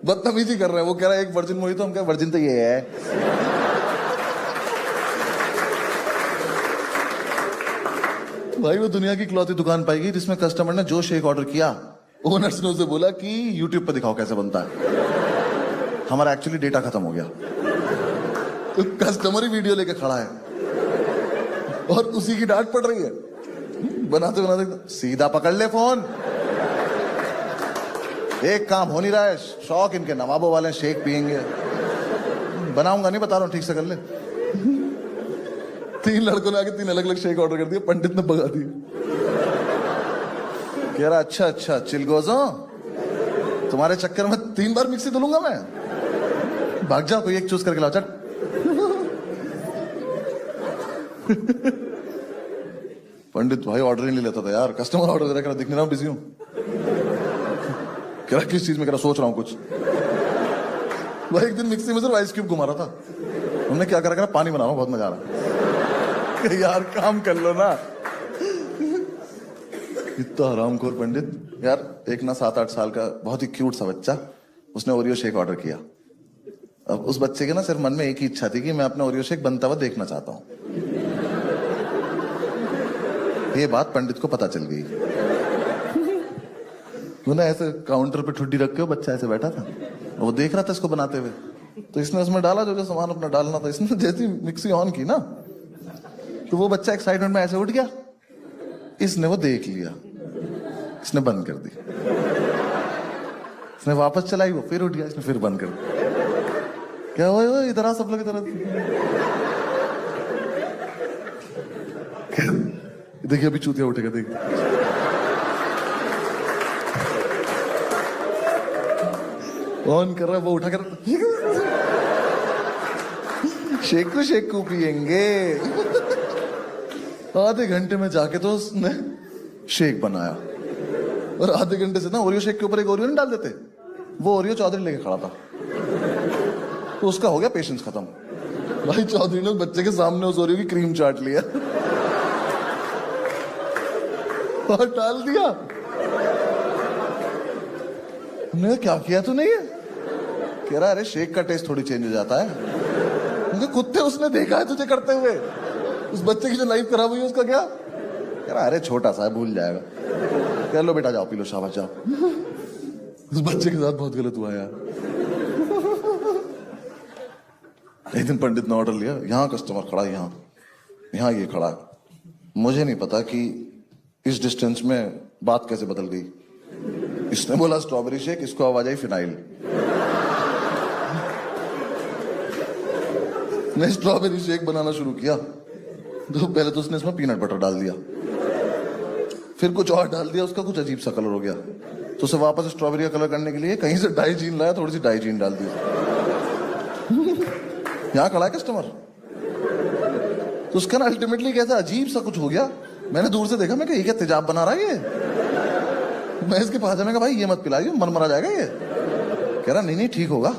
बदतमीजी कर रहे हैं। वो कह रहा है एक वर्जिन मोहितो, हम कह वर्जिन तो ये है। भाई वो दुनिया की इकलौती दुकान पाएगी जिसमें कस्टमर ने जो शेक ऑर्डर किया, ओनर्स ने उसे बोला कि यूट्यूब पे दिखाओ कैसे बनता है। हमारा एक्चुअली डेटा खत्म हो गया, तो कस्टमर ही वीडियो लेके खड़ा है और उसी की डांट पड़ रही है। बनाते बनाते सीधा पकड़ ले फोन, एक काम हो नहीं रहा है। शौक इनके नवाबों वाले, शेक पियेंगे। बनाऊंगा नहीं, बता रहा हूं, ठीक से कर ले। 3 लड़कों ने आके 3 अलग अलग शेक ऑर्डर कर दिए, पंडित ने भगा दिए। कह रहा अच्छा अच्छा चिलगोजो, तुम्हारे चक्कर में 3 बार मिक्सी धुलूंगा मैं, भाग जाओ, कोई एक चूज करके लाओ चट। पंडित भाई ऑर्डर ही नहीं लेता था यार, कस्टमर ऑर्डर दे रहा, दिख नहीं रहा हूं, बिजी हूं। कह रहा किस चीज में, कह रहा सोच रहा हूं कुछ। भाई एक दिन मिक्सी में सिर्फ आइस क्यूब घुमा रहा था, हमने क्या करा, पानी बना रहा हूं, बहुत मजा आ रहा है। यार काम कर लो ना। इतना हरामखोर पंडित। यार एक ना 7-8 साल का बहुत ही क्यूट सा बच्चा, उसने ओरियो शेक ऑर्डर किया। अब उस बच्चे के ना सिर्फ मन में एक ही इच्छा थी कि मैं अपना ओरियो शेक बनता हुआ देखना चाहता हूं। ये बात पंडित को पता चल गई। उन्हें ऐसे काउंटर पे ठुड्डी रख के बच्चा ऐसे बैठा था, वो देख रहा था इसको बनाते हुए, तो इसने उसमें डाला जो जो सामान अपना डालना था। इसने जैसी मिक्सी ऑन की ना, तो वो बच्चा एक्साइटमेंट में ऐसे उठ गया, इसने वो देख लिया, इसने बंद कर दी। इसने वापस चलाई, वो फिर उठ गया, इसने फिर बंद कर दी। क्या हुआ, इधर आ सब लोग इधर। देखिए अभी चूतिया उठेगा, देखिए। ऑन कर रहा है, वो उठा कर शेकू पियेंगे। आधे घंटे में जाके तो उसने शेक बनाया, और आधे घंटे से ना ओरियो शेक के ऊपर एक ओरियो नहीं डाल देते, वो ओरियो चौधरी लेके खड़ा था, तो उसका हो गया पेशेंस खत्म। भाई चौधरी ने बच्चे के सामने उस ओरियो की क्रीम चाट लिया और डाल दिया। हमने कहा क्या किया तूने ये? कह रहा अरे शेक का टेस्ट थोड़ी चेंज हो जाता है। उनके कुत्ते, उसने देखा है तुझे करते हुए। उस बच्चे की जो लाइफ खराब हुई उसका क्या? कह रहा अरे छोटा सा है, भूल जाएगा। कह लो बेटा जाओ पी लो, शाबाश जाओ। उस बच्चे के साथ बहुत गलत हुआ यार। एक दिन पंडित ने ऑर्डर लिया, यहाँ कस्टमर खड़ा है, यहाँ ये खड़ा है। मुझे नहीं पता कि इस डिस्टेंस में बात कैसे बदल गई। इसने बोला स्ट्रॉबेरी शेक, इसको आवाज आई फिनाइल। ने स्ट्रॉबेरी शेक बनाना शुरू किया, तो पहले तो उसने इसमें पीनट बटर डाल दिया, फिर कुछ और डाल दिया, उसका कुछ अजीब सा कलर हो गया, तो उसे वापस स्ट्रॉबेरी का कलर करने के लिए कहीं से डाइजीन लाया, थोड़ी सी डाइजीन डाल दी। यहाँ खड़ा है कस्टमर, तो उसका ना अल्टीमेटली कैसा अजीब सा कुछ हो गया। मैंने दूर से देखा, मैं क्या तेजाब बना रहा है ये? मैं इसके पास जाने का, भाई ये मत पिलाइए, मरा जाएगा ये। कह रहा नहीं ठीक होगा,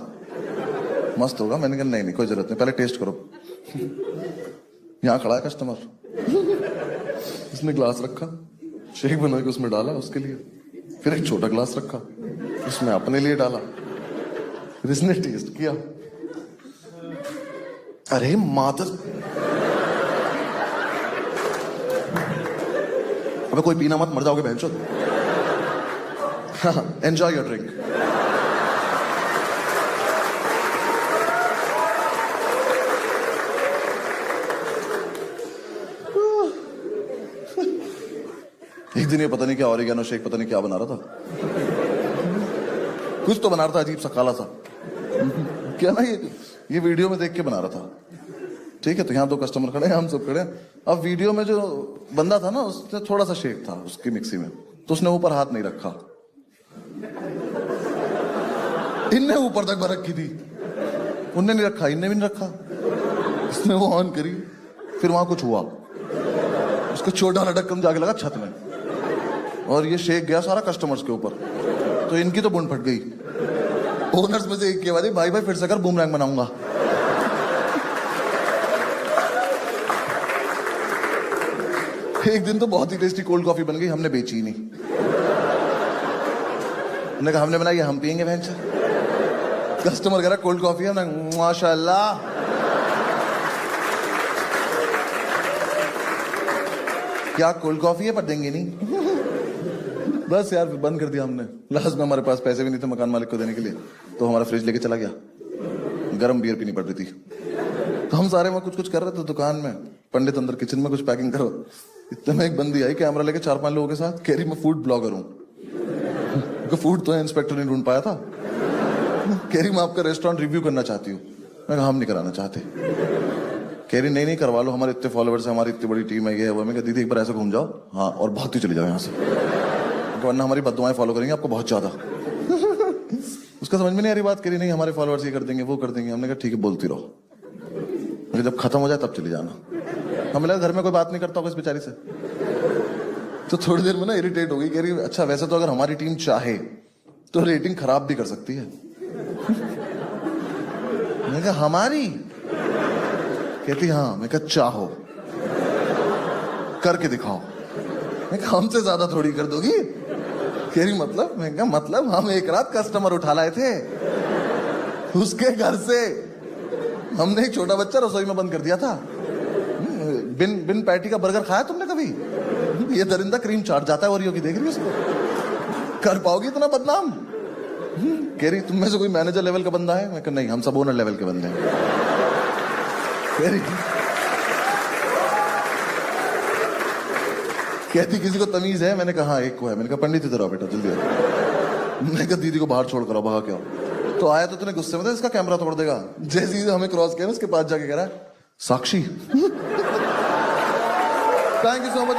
मस्त होगा। मैंने कहा नहीं कोई जरूरत नहीं, पहले टेस्ट करो। यहाँ खड़ा है कस्टमर, इसने ग्लास रखा, शेक बना के उसमें डाला उसके लिए, फिर एक छोटा ग्लास रखा, उसमें अपने लिए डाला, फिर इसने टेस्ट किया। अरे मातर, अबे कोई पीना मत, मर जाओगे बहनचोद। Enjoy your drink. एक दिन ये पता नहीं क्या ऑरिगेनो शेक पता नहीं क्या बना रहा था, कुछ तो बना रहा था अजीब सा काला सा। क्या ना ये वीडियो में देख के बना रहा था। ठीक है, तो यहाँ 2 कस्टमर खड़े हैं, हम सब खड़े हैं। अब वीडियो में जो बंदा था ना, उसने थोड़ा सा शेक था उसकी मिक्सी में, तो उसने ऊपर हाथ नहीं रखा। इनने ऊपर तक भर रखी थी, उनने नहीं रखा, इनने भी नहीं रखा। इसने वो ऑन करी, फिर वहां कुछ हुआ, उसका छोटा वाला ढक्कन जाके लगा छत में, और ये शेक गया सारा कस्टमर्स के ऊपर। तो इनकी तो बुन फट गई। ओनर्स में से एक की आवाज आई, भाई फिर से कर, बूमरैंग बनाऊंगा। एक दिन तो बहुत ही टेस्टी कोल्ड कॉफी बन गई, हमने बेची ही नहीं। हमने कहा हमने बनाई, हम पियेंगे भैंस। कस्टमर कह रहा कोल्ड कॉफी है, हमने माशाल्लाह। क्या कोल्ड कॉफी है, पर देंगे नहीं। बस यार, फिर बंद कर दिया हमने। लास्ट में हमारे पास पैसे भी नहीं थे मकान मालिक को देने के लिए, तो हमारा फ्रिज लेके चला गया। गर्म बियर पीनी पड़ रही थी, तो हम सारे में कुछ कुछ कर रहे थे दुकान में। पंडित अंदर किचन में कुछ पैकिंग करो। इतने में एक बंदी आई कैमरा लेके 4-5 लोगों के साथ, कह रही मैं फूड ब्लॉगर हूँ। फूड तो इंस्पेक्टर नहीं ढूंढ पाया था। कह रही मैं आपका रेस्टोरेंट रिव्यू करना चाहती हूँ। मैं कहा हम नहीं कराना चाहते। कह रही नहीं करवा लो, हमारे इतने फॉलोअर्स हैं, हमारी इतनी बड़ी टीम है, ये है वो। मैं कहा दीदी एक बार ऐसे घूम जाओ, हाँ, और भागती चली जाओ यहाँ से, वरना हमारी बददुआएं फॉलो करेंगे आपको बहुत ज्यादा। उसका समझ में नहीं आ रही बात। करी नहीं हमारे फॉलोअर्स ये कर देंगे, वो कर देंगे। हमने कहा ठीक है, बोलती रहो, जब खत्म हो जाए तब चली जाना। हमें लगा घर में कोई बात नहीं करता होगा इस बेचारी से। तो थोड़ी देर में ना इरिटेट हो गई। कह रही अच्छा वैसे तो अगर हमारी टीम चाहे तो रेटिंग खराब भी कर सकती है। मैंने कहा हमारी? कहती हाँ। मैं कहा चाहो करके दिखाओ। मैं कहा हमसे ज्यादा थोड़ी कर दोगी। कह रही मतलब? मैं कहा मतलब हम एक रात कस्टमर उठा लाए थे उसके घर से। हमने एक छोटा बच्चा रसोई में बंद कर दिया था। बिन पैटी का बर्गर खाया तुमने कभी? ये दरिंदा क्रीम चाट जाता है ओरियो की, देख रही हो उसको? कर पाओगी इतना बदनाम? कह रही तुम में से कोई मैनेजर लेवल का बंदा है? मैं कहा नहीं, हम सब ओनर लेवल के बंदे हैं। कह रही कहती किसी को तमीज है? मैंने कहा एक को है। मैंने कहा पंडित इधर आओ बेटा, जल्दी आओ। मैंने कहा दीदी को बाहर छोड़ कर आओ, भागा क्या हो? तो आया तो तूने गुस्से में था इसका कैमरा तोड़ देगा। जैसे ही हमें क्रॉस किया उसके पास जाके कह रहा है Sakshi. Thank you so much.